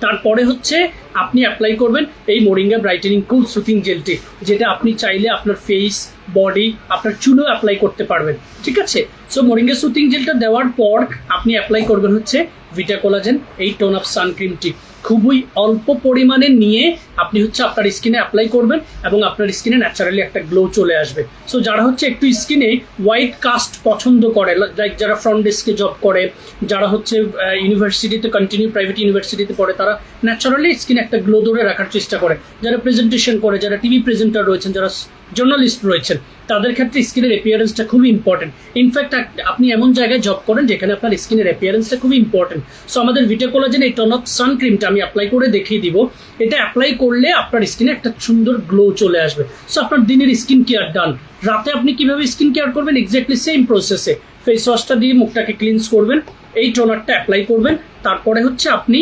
তারপরে হচ্ছে আপনি অ্যাপ্লাই করবেন এই মোরিঙ্গা ব্রাইটেনিং কুল সুথিং জেলটি, যেটা আপনি চাইলে আপনার ফেস, বডি, আপনার চুলও অ্যাপ্লাই করতে পারবেন। ঠিক আছে, সো মোরিঙ্গা সুথিং জেলটা দেওয়ার পর আপনি অ্যাপ্লাই করবেন হচ্ছে ভিটা কোলাজেন এই টোন আপ সানক্রিমটি। খুবই অল্প পরিমাণে নিয়ে আপনি হচ্ছে আপনার স্কিনে অ্যাপ্লাই করবেন এবং আপনার স্কিনে ন্যাচারালি একটা গ্লো চলে আসবে। সো যারা হচ্ছে একটু স্কিনে হোয়াইট কাস্ট পছন্দ করে, লাইক যারা ফ্রন্ট ডেস্কে জব করে, যারা হচ্ছে ইউনিভার্সিটিতে কন্টিনিউ প্রাইভেট ইউনিভার্সিটিতে পড়ে, তারা ন্যাচারালি স্কিনে একটা গ্লো ধরে রাখার চেষ্টা করে, যারা প্রেজেন্টেশন করে, যারা টিভি প্রেজেন্টার রয়েছেন, যারা জার্নালিস্ট রয়েছেন, তাদের ক্ষেত্রে স্কিনের অ্যাপিয়ারেন্সটা খুবই ইম্পর্টেন্ট। ইনফ্যাক্ট আপনি এমন জায়গায় জব করেন যেখানে আপনার স্কিনের অ্যাপিয়ারেন্সটা খুবই ইম্পর্টেন্ট। সো আমাদের ভিটা কোলাজেন এই টোন আপ সানক্রিমটা আমি অ্যাপ্লাই করে দেখিয়ে দিব। এটা অ্যাপ্লাই করলে আপনার স্কিনে একটা সুন্দর গ্লো চলে আসবে। সো আপনার দিনের স্কিন কেয়ার ডান। রাতে আপনি কিভাবে স্কিন কেয়ার করবেন, এক্স্যাক্টলি সেম প্রসেসে ফেস ওয়াশটা দিয়ে মুখটাকে ক্লিনস করবেন, এই টোনারটা অ্যাপ্লাই করবেন, তারপরে হচ্ছে আপনি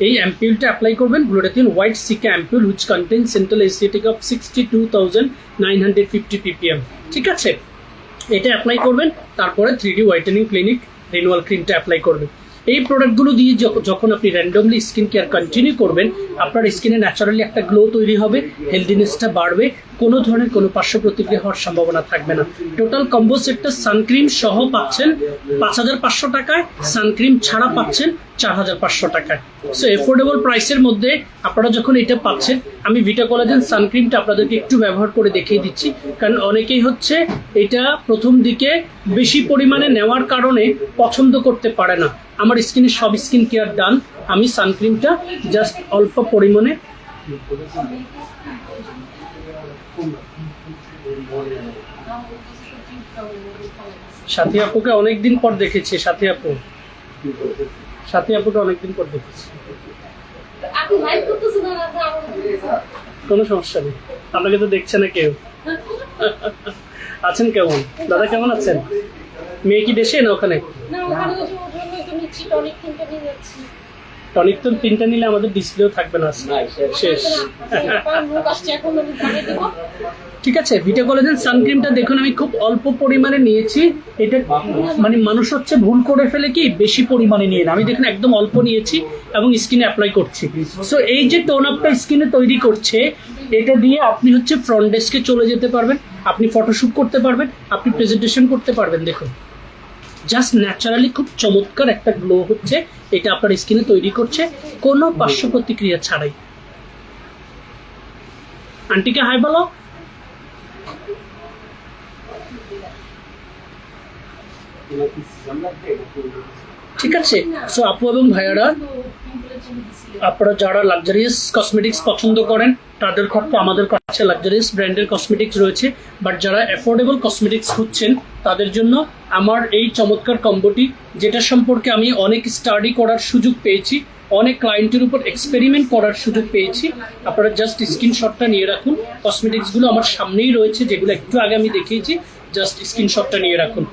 এই অ্যাম্পিউলটা অ্যাপ্লাই করবেন, glutathione white seeker ampoule which contain central acetic of 62,950 ppm। ঠিক আছে, এটা অ্যাপ্লাই করবেন, তারপরে 3D হোয়াইটেনিং ক্লিনিক রিনুয়াল ক্রিমটা অ্যাপ্লাই করবেন। এই প্রোডাক্টগুলো দিয়ে যখন আপনি র্যান্ডমলি স্কিন কেয়ার কন্টিনিউ করবেন, আপনার স্কিনে ন্যাচারালি একটা গ্লো তৈরি হবে, হেলদিনেসটা বাড়বে, কোনো ধরনের কোনো পার্শ্ব প্রতিক্রিয়া হওয়ার সম্ভাবনা থাকবে না। টোটাল কম্বো সেটটা সানক্রিম সহ পাচ্ছেন 5,500 টাকায়, সানক্রিম ছাড়া পাচ্ছেন 4,500 টাকায়। সো এফোর্ডেবল প্রাইসের মধ্যে আপনারা যখন এটা পাচ্ছেন, আমি ভিটা কোলাজেন সানক্রিমটা আপনাদেরকে একটু ব্যবহার করে দেখিয়ে দিচ্ছি, কারণ অনেকেই হচ্ছে এটা প্রথম দিকে বেশি পরিমাণে নেওয়ার কারণে পছন্দ করতে পারে না। আমার স্কিনে সব স্কিন কেয়ার ডান, আমি সানক্রিমটা জাস্ট অল্প পরিমাণে সাথী আপুকে অনেকদিন পর দেখেছি, সাথী আপুকে অনেকদিন পর দেখেছি। কোনো সমস্যা নেই, আপনাকে তো দেখছে না কেউ। আছেন কেমন দাদা, কেমন আছেন? মেয়ে কি দেশে না ওখানে? টনিক তো 3টা নিলে আমাদের ডিসপ্লেও থাকবে না, শেষ। ঠিক আছে, ভিটা কোলাজেন সানক্রিমটা দেখুন আমি খুব অল্প পরিমাণে নিয়েছি। এটা মানে মানুষ হচ্ছে ভুল করে ফেলে কি বেশি পরিমাণে নিয়ে না, আমি দেখুন একদম অল্প নিয়েছি এবং স্কিনে অ্যাপ্লাই করছি। সো এই যে টোন আপটা স্কিনে তৈরি করছে, এটা দিয়ে আপনি হচ্ছে ফ্রন্ট ডেস্কে চলে যেতে পারবেন, আপনি ফটোশ্যুট করতে পারবেন, আপনি প্রেজেন্টেশন করতে পারবেন। দেখুন জাস্ট ন্যাচারালি খুব চমৎকার একটা গ্লো হচ্ছে, এটা আপনার স্কিনে তৈরি করছে কোনো পার্শ্ব প্রতিক্রিয়া ছাড়াই। আন্টিকে হাই বলো। ঠিক আছে, সো আপু এবং ভাইয়ারা, আপনারা যারা লাক্সারিয়াস কসমেটিক্স পছন্দ করেন তাদের ক্ষেত্রে আমাদের কাছে লাক্সারিয়াস ব্র্যান্ডের কসমেটিক্স রয়েছে, বাট যারা অ্যাফোর্ডেবল কসমেটিক্স খুঁজছেন তাদের জন্য আমার এই চমৎকার কম্বোটি, যেটা সম্পর্কে আমি অনেক স্টাডি করার সুযোগ পেয়েছি, অনেক ক্লায়েন্টের উপর এক্সপেরিমেন্ট করার সুযোগ পেয়েছি। আপনারা জাস্ট স্ক্রিনশটটা নিয়ে রাখুন, কসমেটিক্সগুলো আমার সামনেই রয়েছে, যেগুলো একটু আগে আমি দেখিয়েছি, জাস্ট স্ক্রিনশটটা নিয়ে রাখুন।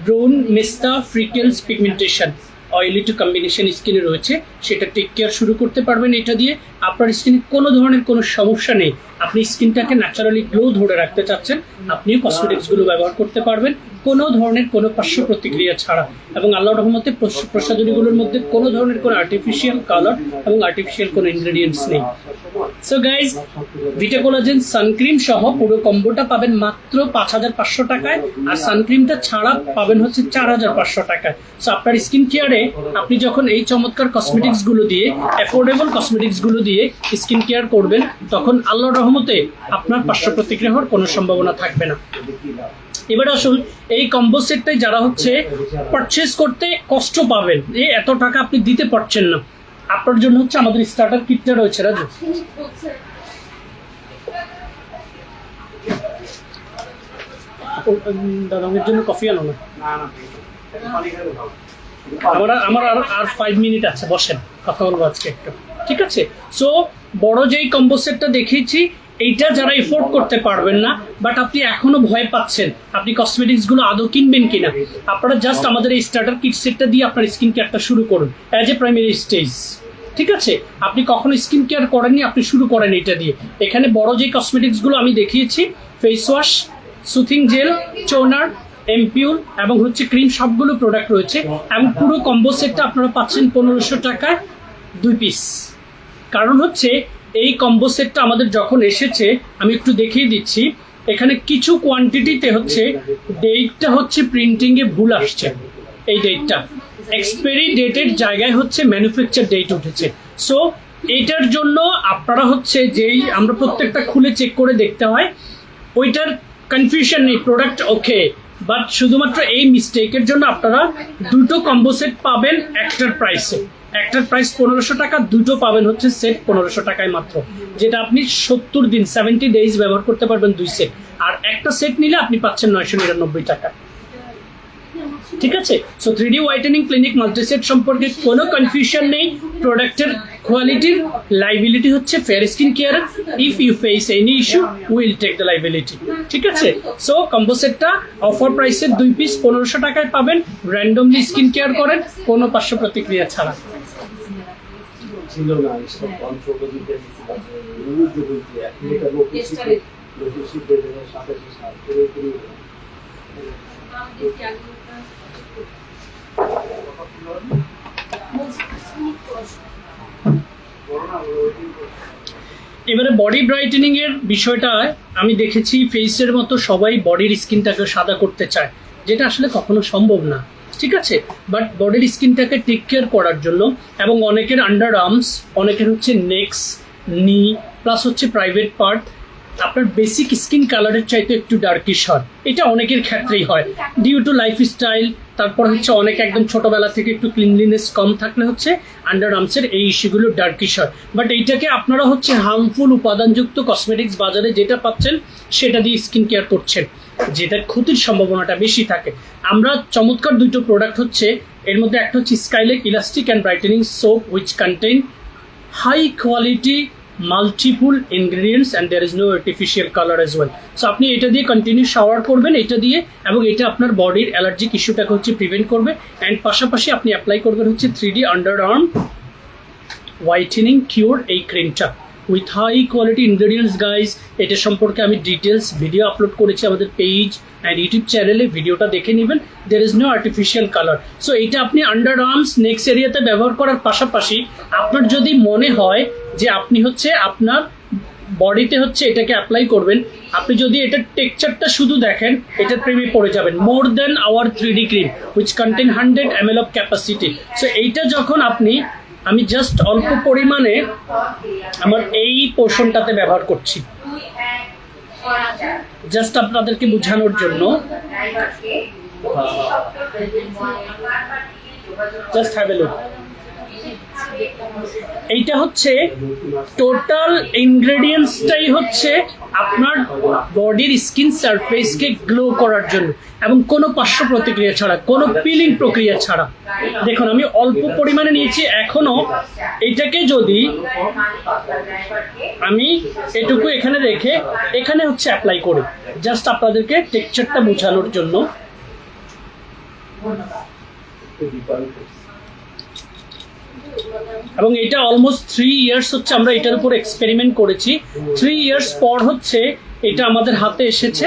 ব্রোন, মেস্তা, freckles, pigmentation, oily to combination স্কিনে রয়েছে, সেটা টেক কেয়ার শুরু করতে পারবেন এটা দিয়ে। আপনার স্কিনে কোনো ধরনের কোনো সমস্যা নেই, আপনি স্কিনটাকে ন্যাচারালি গ্লো ধরে রাখতে চাচ্ছেন, আপনিও কসমেটিক্সগুলো ব্যবহার করতে পারবেন কোনো ধরনের কোনো পার্শ্ব প্রতিক্রিয়া ছাড়া। এবং আল্লাহর রহমতে প্রসাধনীগুলোর মধ্যে কোনো ধরনের কোনো আর্টিফিশিয়াল কালার এবং আর্টিফিশিয়াল কোনো ইনগ্রেডিয়েন্টস নেই। সো গাইজ, ভিটা কোলাজেন সানক্রিম সহ পুরো কম্বোটা পাবেন মাত্র 5500 টাকায়, আর সানক্রিমটা ছাড়া পাবেন হচ্ছে 4500 টাকায়। সো আপনার স্কিন কেয়ারে আপনি যখন এই চমৎকার কসমেটিক্স গুলো দিয়ে, অ্যাফোর্ডেবল কসমেটিক্স গুলো দিয়ে স্কিন কেয়ার করবেন, তখন আল্লাহর রহমতে আপনার পার্শ্ব প্রতিক্রিয়া হওয়ার কোনো সম্ভাবনা থাকবে না। এবার আসুন, এই কম্বো সেটটাই যারা হচ্ছে পারচেস করতে কষ্ট পাবেন, এত টাকা আপনি দিতে পারছেন না, আপনার জন্য হচ্ছে আমাদের স্টার্টার কিটটা রয়েছে। রাজু, দাদামের জন্য কফি আনো না, আমার আর 5 মিনিট আছে, বসেন, কথা বলবো আজকে একটু, ঠিক আছে? সো বড় যেই কম্বো সেটটা দেখিয়েছি, এইটা যারা এফোর্ড করতে পারবেন না, বাট আপনি এখনো ভয় পাচ্ছেন আপনি কসমেটিক্স গুলো আদৌ কিনবেন কিনা, আপনারা জাস্ট আমাদের এই স্টার্টার কিট সেটটা দিয়ে আপনার স্কিন কেয়ারটা শুরু করুন অ্যাজ এ প্রাইমারি স্টেজ। ঠিক আছে, আপনি কখনো স্কিন কেয়ার করেননি, আপনি শুরু করেন এটা দিয়ে। এখানে বড় যে কসমেটিক্স গুলো আমি দেখিয়েছি, face wash, soothing gel, toner, ampoule এবং হচ্ছে ক্রিম, সবগুলো প্রোডাক্ট রয়েছে। এবং পুরো কম্বো সেটটা আপনারা পাচ্ছেন 1500 টাকায় 2 পিস। কারণ হচ্ছে এই কম্বো সেটটা আমাদের যখন এসেছে, আমি একটু দেখিয়ে দিচ্ছি, এখানে কিছু কোয়ান্টিটিতে হচ্ছে ডেটটা হচ্ছে প্রিন্টিং এ ভুল আসছে, এই ডেটটা এক্সপায়ারি ডেটের জায়গায় হচ্ছে ম্যানুফ্যাকচার ডেট উঠেছে। সো এটার জন্য আপনারা হচ্ছে যেই আমরা প্রত্যেকটা খুলে চেক করে দেখতে হয়, ওইটার কনফিউশন নেই, প্রোডাক্ট ওকে, বাট শুধুমাত্র এই মিস্টেকের জন্য আপনারা দুটো কম্বো সেট পাবেন একটার প্রাইসে। একটার প্রাইস 1500 টাকা, দুটো পাবেন হচ্ছে সেট 1500 টাকায় মাত্র, যেটা আপনি 70 দিন 70 ডেজ ব্যবহার করতে পারবেন 2 সেট। আর একটা সেট নিলে আপনি পাচ্ছেন 999 টাকা। ঠিক আছে? So 3D whitening clinic multiset সম্পর্কে কোনো কনফিউশন নেই। প্রোডাক্টের কোয়ালিটির লাইবিলিটি হচ্ছে fair skin care. If you face any issue, will take the liability. ঠিক আছে? সো কম্বো সেটটা অফার প্রাইসে 2 পিস 1500 টাকায় পাবেন। র্যান্ডমলি স্কিন কেয়ার করেন কোনো পার্শ্ব প্রতিক্রিয়া ছাড়া। এবারে বডি ব্রাইটেনিং এর বিষয়টা আমি দেখেছি, ফেসের মতো সবাই বডির স্কিনটাকে সাদা করতে চায়, যেটা আসলে কখনো সম্ভব না। ঠিক আছে, বাট বডির স্কিনটাকে টেক কেয়ার করার জন্য, এবং অনেকের আন্ডার আর্মস, অনেকের হচ্ছে নেক্স, নি, প্লাস হচ্ছে প্রাইভেট পার্ট আপনার বেসিক স্কিন কালারের চাইতে একটু ডার্কিশ হয়। এটা অনেকের ক্ষেত্রেই হয় ডিউ টু লাইফস্টাইল। তারপর হচ্ছে অনেক একদম ছোটবেলা থেকে একটু ক্লিনলিনেস কম থাকলে হচ্ছে আন্ডার আর্মসের এই ইস্যুগুলো ডার্কিশ হয়। বাট এইটাকে আপনারা হচ্ছে হার্মফুল উপাদানযুক্ত কসমেটিক্স বাজারে যেটা পাচ্ছেন সেটা দিয়ে স্কিন কেয়ার করছেন, যেটার ক্ষতির সম্ভাবনাটা বেশি থাকে। আমরা চমৎকার দুটো প্রোডাক্ট হচ্ছে, এর মধ্যে একটা হচ্ছে Skylake elastic and brightening soap which contain high quality multiple ingredients and there is no artificial colour as well. So আপনি এটা দিয়ে কন্টিনিউ শাওয়ার করবেন এটা দিয়ে, এবং এটা আপনার বডির অ্যালার্জিক ইস্যুটাকে হচ্ছে প্রিভেন্ট করবে। অ্যান্ড পাশাপাশি আপনি অ্যাপ্লাই করবেন হচ্ছে 3D under arm whitening cure এই ক্রিমটা with high quality ingredients guys. এটা সম্পর্কে আমি ডিটেলস ভিডিও আপলোড করেছি আমাদের পেজ অ্যান্ড ইউটিউব চ্যানেলে, ভিডিওটা দেখে নেবেন। There is no artificial colour. So এটা আপনি আন্ডার আর্মস, নেক্স এরিয়াতে ব্যবহার করার পাশাপাশি আপনার যদি মনে হয় যে আপনি হচ্ছে আপনার বডিতে হচ্ছে এটাকে অ্যাপ্লাই করবেন, আপনি যদি এটার টেক্সচারটা শুধু দেখেন, এটার প্রেমে পড়ে যাবেন। More than our 3D cream which contain 100 ml of capacity. So এইটা যখন আমি জাস্ট অল্প পরিমাণে আমার এই পোর্শনটাতে ব্যবহার করছি, জাস্ট আপনাদেরকে বোঝানোর জন্য। Just have a look. এইটা হচ্ছে টোটাল ইনগ্রেডিয়েন্টসটাই হচ্ছে আপনার বডির স্কিন সারফেসকে গ্লো করার জন্য, এবং কোনো পার্শ্ব প্রতিক্রিয়া ছাড়া, কোনো পিলিং প্রক্রিয়া ছাড়া। দেখুন আমি অল্প পরিমাণে নিয়েছি, এখনো এটাকে যদি আমি এটুকু এখানে রেখে এখানে হচ্ছে অ্যাপ্লাই করি, জাস্ট আপনাদেরকে টেক্সচারটা বোঝানোর জন্য। এবং এটা অলমোস্ট 3 ইয়ার্স হচ্ছে আমরা এটার উপর এক্সপেরিমেন্ট করেছি। 3 ইয়ার্স পর হচ্ছে এটা আমাদের হাতে এসেছে।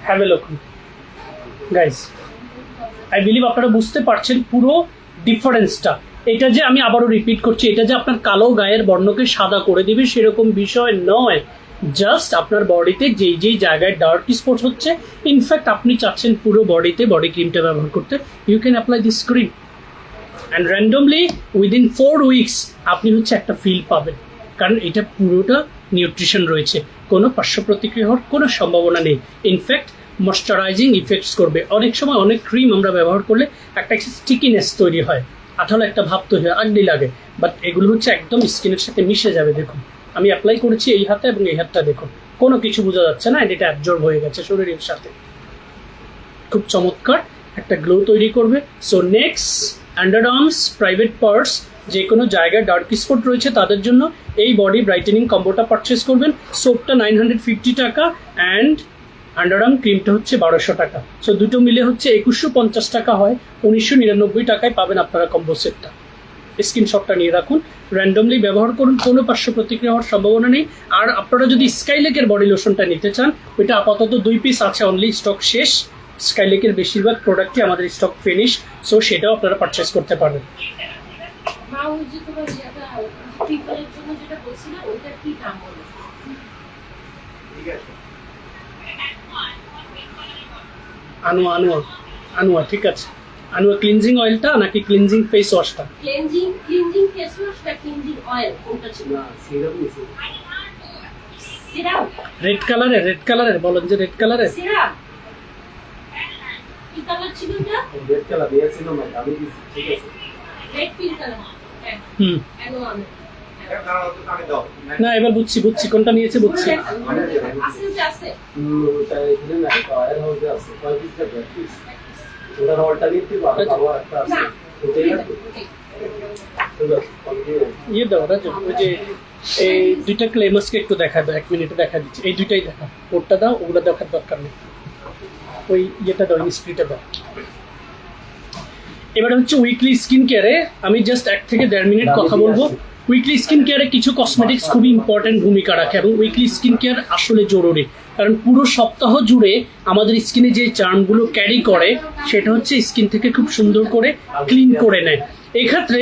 Have a look guys, I believe আপনারা বুঝতে পারছেন পুরো ডিফারেন্সটা। এটা যে আমি আবারও রিপিট করছি, এটা যে আপনার কালো গায়ের বর্ণকে সাদা করে দিবে সেরকম বিষয় নয়। জাস্ট আপনার বডিতে যেই যেই জায়গায় ডার্ক স্পট হচ্ছে, ইনফ্যাক্ট আপনি চাচ্ছেন পুরো বডিতে বডি ক্রিমটা ব্যবহার করতে, you can apply this cream and randomly within 4 weeks আপনি হচ্ছে একটা ফিল পাবেন। কারণ এটা পুরোটা নিউট্রিশন রয়েছে, কোনো পার্শ্ব প্রতিক্রিয়া হওয়ার কোনো সম্ভাবনা নেই। ইনফ্যাক্ট ময়শ্চারাইজিং ইফেক্টস করবে। অনেক সময় অনেক ক্রিম আমরা ব্যবহার করলে একটা স্টিকিনেস তৈরি হয়, আঠালো একটা ভাব তৈরি হয়, আগলি লাগে, বাট এগুলো হচ্ছে একদম স্কিনের সাথে মিশে যাবে। দেখুন আমি অ্যাপ্লাই করেছি এই হাতে এবং এই হাতটা, দেখুন কোনো কিছু বোঝা যাচ্ছে না, এটা অ্যাবজর্ব হয়ে গেছে শরীরের সাথে। খুব চমৎকার একটা গ্লো তৈরি করবে। So next, under arms, private parts, যে কোনো জায়গায় ডার্ক স্পট রয়েছে তাদের জন্য এই বডি ব্রাইটেনিং কম্বোটা পারচেস করবেন। সোপটা 950 টাকা অ্যান্ড আন্ডারআর্ম ক্রিমটা হচ্ছে 1200 টাকা। সো দুটো মিলে হচ্ছে 2150 টাকা হয়, 1999 টাকায় পাবেন আপনারা কম্বো সেটটা। স্ক্রিনশটটা নিয়ে রাখুন, র্যান্ডমলি ব্যবহার করুন, কোনো পার্শ্ব প্রতিক্রিয়া হওয়ার সম্ভাবনা নেই। আর আপনারা যদি স্কাইলেকের বডি লোশনটা নিতে চান, ওইটা আপাতত 2 পিস আছে অনলি, স্টক শেষ। স্কাইলেকের বেশিরভাগ প্রোডাক্টই আমাদের স্টক ফিনিশ, সো সেটাও আপনারা পারচেস করতে পারবেন। আনোয়া আনোয়া আনোয়া, ঠিক আছে। আনোয়া ক্লিনজিং অয়েলটা নাকি ক্লিনজিং ফেস ওয়াশটা? ক্লিনজিং ফেস ওয়াশটা, ক্লিনজিং অয়েল কোনটা ছিল? না, সিরাম নিছি। সিরাম রেড কালারের বলেন যে রেড কালারের সিরাম কি কালার ছিল এটা? রেড কালার দিয়েছিল না, আমি দিছি, ঠিক আছে। Red pink colour. আনোয়া না, এবার বুঝছি কোনটা নিয়েছে বুঝছি। আছে ওটা এখানে না, অয়েল হাউসে আছে, কয় পিস টাকা পিস, ওটার অল্টারনেটিভ ভালো একটা আছে, ওটাই আছে। ইয়ে দাও রাজু, ওই যে এই দুইটা ক্লেমাসকে একটু দেখা দাও, 1 মিনিটে দেখা দিচ্ছি। এই দুইটাই দেখা, ওটা দাও, ওগুলো দেখার দরকার নেই। ওই ইয়েটা দাও, ইনস্প্রিটা দাও। এবার হচ্ছে উইকলি স্কিন কেয়ারে আমি জাস্ট 1 থেকে 1.5 মিনিট কথা বলবো। উইকলি স্কিন কেয়ারে কিছু কসমেটিক্স খুবই ইম্পর্টেন্ট ভূমিকা রাখে এবং উইকলি স্কিন কেয়ার আসলে জরুরি, কারণ পুরো সপ্তাহ জুড়ে আমাদের স্কিনে যে চার্মগুলো ক্যারি করে সেটা হচ্ছে স্কিন থেকে খুব সুন্দর করে ক্লিন করে নেয়। এক্ষেত্রে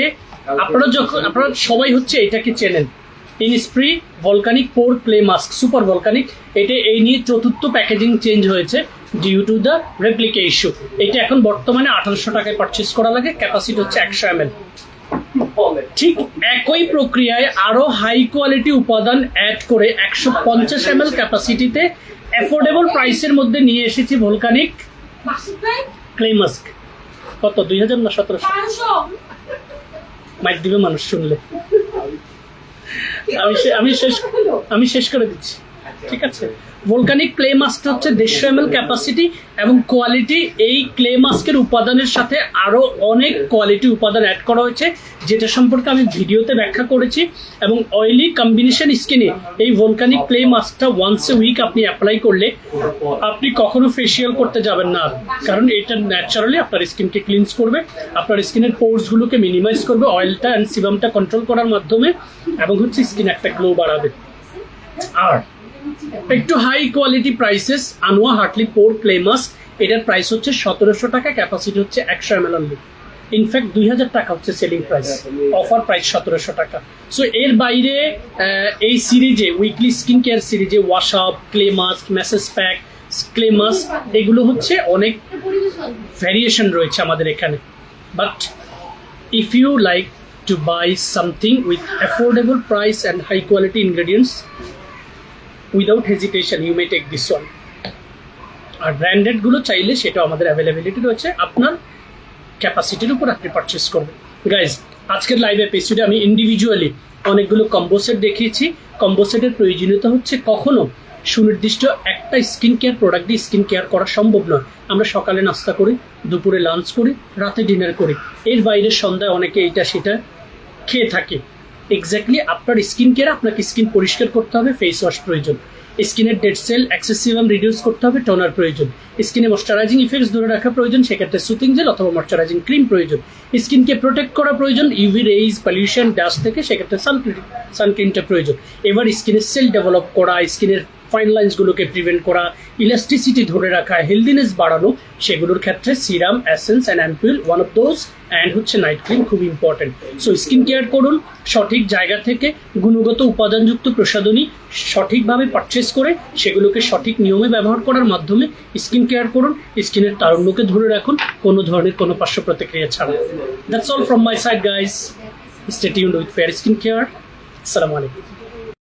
আপনারা সবাই হচ্ছে এটাকে চেনেন, Innisfree volcanic pore clay mask super volcanic. এটা এই নিয়ে 4র্থ প্যাকেজিং চেঞ্জ হয়েছে due to the replica issue. এটা এখন বর্তমানে 1800 টাকায় পারচেস করা লাগে, ক্যাপাসিটি হচ্ছে 100 ml। ঠিক একই প্রক্রিয়ায় আরো হাই কোয়ালিটি উপাদান অ্যাড করে 150 ml ক্যাপাসিটিতে অ্যাফোর্ডেবল প্রাইসের মধ্যে নিয়ে এসেছি ভলকানিক ক্লে মাস্ক। কত, 2000 না 1700? মাইক দিবে মানুষ শুনলে। আমি শেষ করে দিচ্ছি, ঠিক আছে। ভলকানিক ক্লে মাস্ক হচ্ছে 150 ml ক্যাপাসিটি এবং কোয়ালিটি। এই ক্লে মাস্কের উপাদানের সাথে আরো অনেক কোয়ালিটি উপাদান অ্যাড করা হয়েছে, যেটা সম্পর্কে আমি ভিডিওতে ব্যাখ্যা করেছি। এবং অয়েলি কম্বিনেশন স্কিনে এই ভলকানিক ক্লে মাস্কটা ওয়ান্স এ উইক আপনি অ্যাপ্লাই করলে আপনি কখনো ফেসিয়াল করতে যাবেন না, কারণ এটা ন্যাচারালি আপনার স্কিনকে ক্লিনস করবে, আপনার স্কিনের পোর্সগুলোকে মিনিমাইজ করবে অয়েলটা অ্যান্ড সিবামটা কন্ট্রোল করার মাধ্যমে, এবং হচ্ছে স্কিন একটা গ্লো বাড়াবে। আর একটু হাই কোয়ালিটি প্রাইসেস আনোয়া হার্টলি পোর ক্লে মাস্ক, এটার প্রাইস হচ্ছে 1700 টাকা, ক্যাপাসিটি হচ্ছে 100 ml অনলি। ইনফ্যাক্ট 2000 টাকা হচ্ছে সেলিং প্রাইস, অফার প্রাইস 1700 টাকা। সো এর বাইরে এই সিরিজে উইকলি স্কিন কেয়ার সিরিজে wash up, clay mask, massage pack, clay mask, এগুলো হচ্ছে অনেক ভ্যারিয়েশন রয়েছে আমাদের এখানে। But if you like to buy something with affordable price and high quality ingredients, without hesitation you may take this one. আর ব্র্যান্ডেডগুলো চাইলে সেটা আমাদের অ্যাভেলেবিলিটি রয়েছে, আপনার ক্যাপাসিটির উপর আপনি পারচেস করবেন। গাইজ, আজকের লাইভ এপিসোডে আমি ইন্ডিভিজুয়ালি অনেকগুলো কম্বো সেট দেখিয়েছি। কম্বো সেটের প্রয়োজনীয়তা হচ্ছে কখনো সুনির্দিষ্ট একটা স্কিন কেয়ার প্রোডাক্ট দিয়ে স্কিন কেয়ার করা সম্ভব নয়। আমরা সকালে নাস্তা করি, দুপুরে লাঞ্চ করি, রাতে ডিনার করি, এর বাইরে সন্ধ্যায় অনেকে এইটা সেটা খেয়ে থাকে। এক্স্যাক্টলি আপনার স্কিন কেয়ার, আপনাকে স্কিন পরিষ্কার করতে হবে, ফেস ওয়াশ প্রয়োজন। স্কিনের ডেড সেল এক্সেসিভাম রিডিউস করতে হবে, টোনার প্রয়োজন। স্কিনে ময়শ্চারাইজিং ইফেক্টস ধরে রাখা প্রয়োজন, সেক্ষেত্রে সুথিং জেল অথবা ময়শ্চারাইজিং ক্রিম প্রয়োজন। স্কিনকে প্রোটেক্ট করা প্রয়োজন ইউভি রেইজ, পলিউশন, ডাস্ট থেকে, সেক্ষেত্রে সানক্রিমটা প্রয়োজন। এবার স্কিনের সেল ডেভেলপ করা, স্কিনের ফাইন লাইন্সগুলোকে প্রিভেন্ট করা, ইলাস্টিসিটি ধরে রাখা, হেলদিনেস বাড়ানো, সেগুলোর ক্ষেত্রে serum, essence and ampoule one of those, and হচ্ছে নাইট ক্রিম খুব ইম্পর্টেন্ট। সো স্কিন কেয়ার করুন সঠিক জায়গা থেকে, গুণগত উপাদানযুক্ত প্রসাধনী সঠিকভাবে পারচেস করে সেগুলোকে সঠিক নিয়মে ব্যবহার করার মাধ্যমে স্কিন কেয়ার করুন। স্কিনের তারুণ্যকে ধরে রাখুন কোনো ধরনের কোনো পার্শ্ব প্রতিক্রিয়া ছাড়া। That's all from my side guys. Stay tuned with fair skin care. আসসালামু আলাইকুম।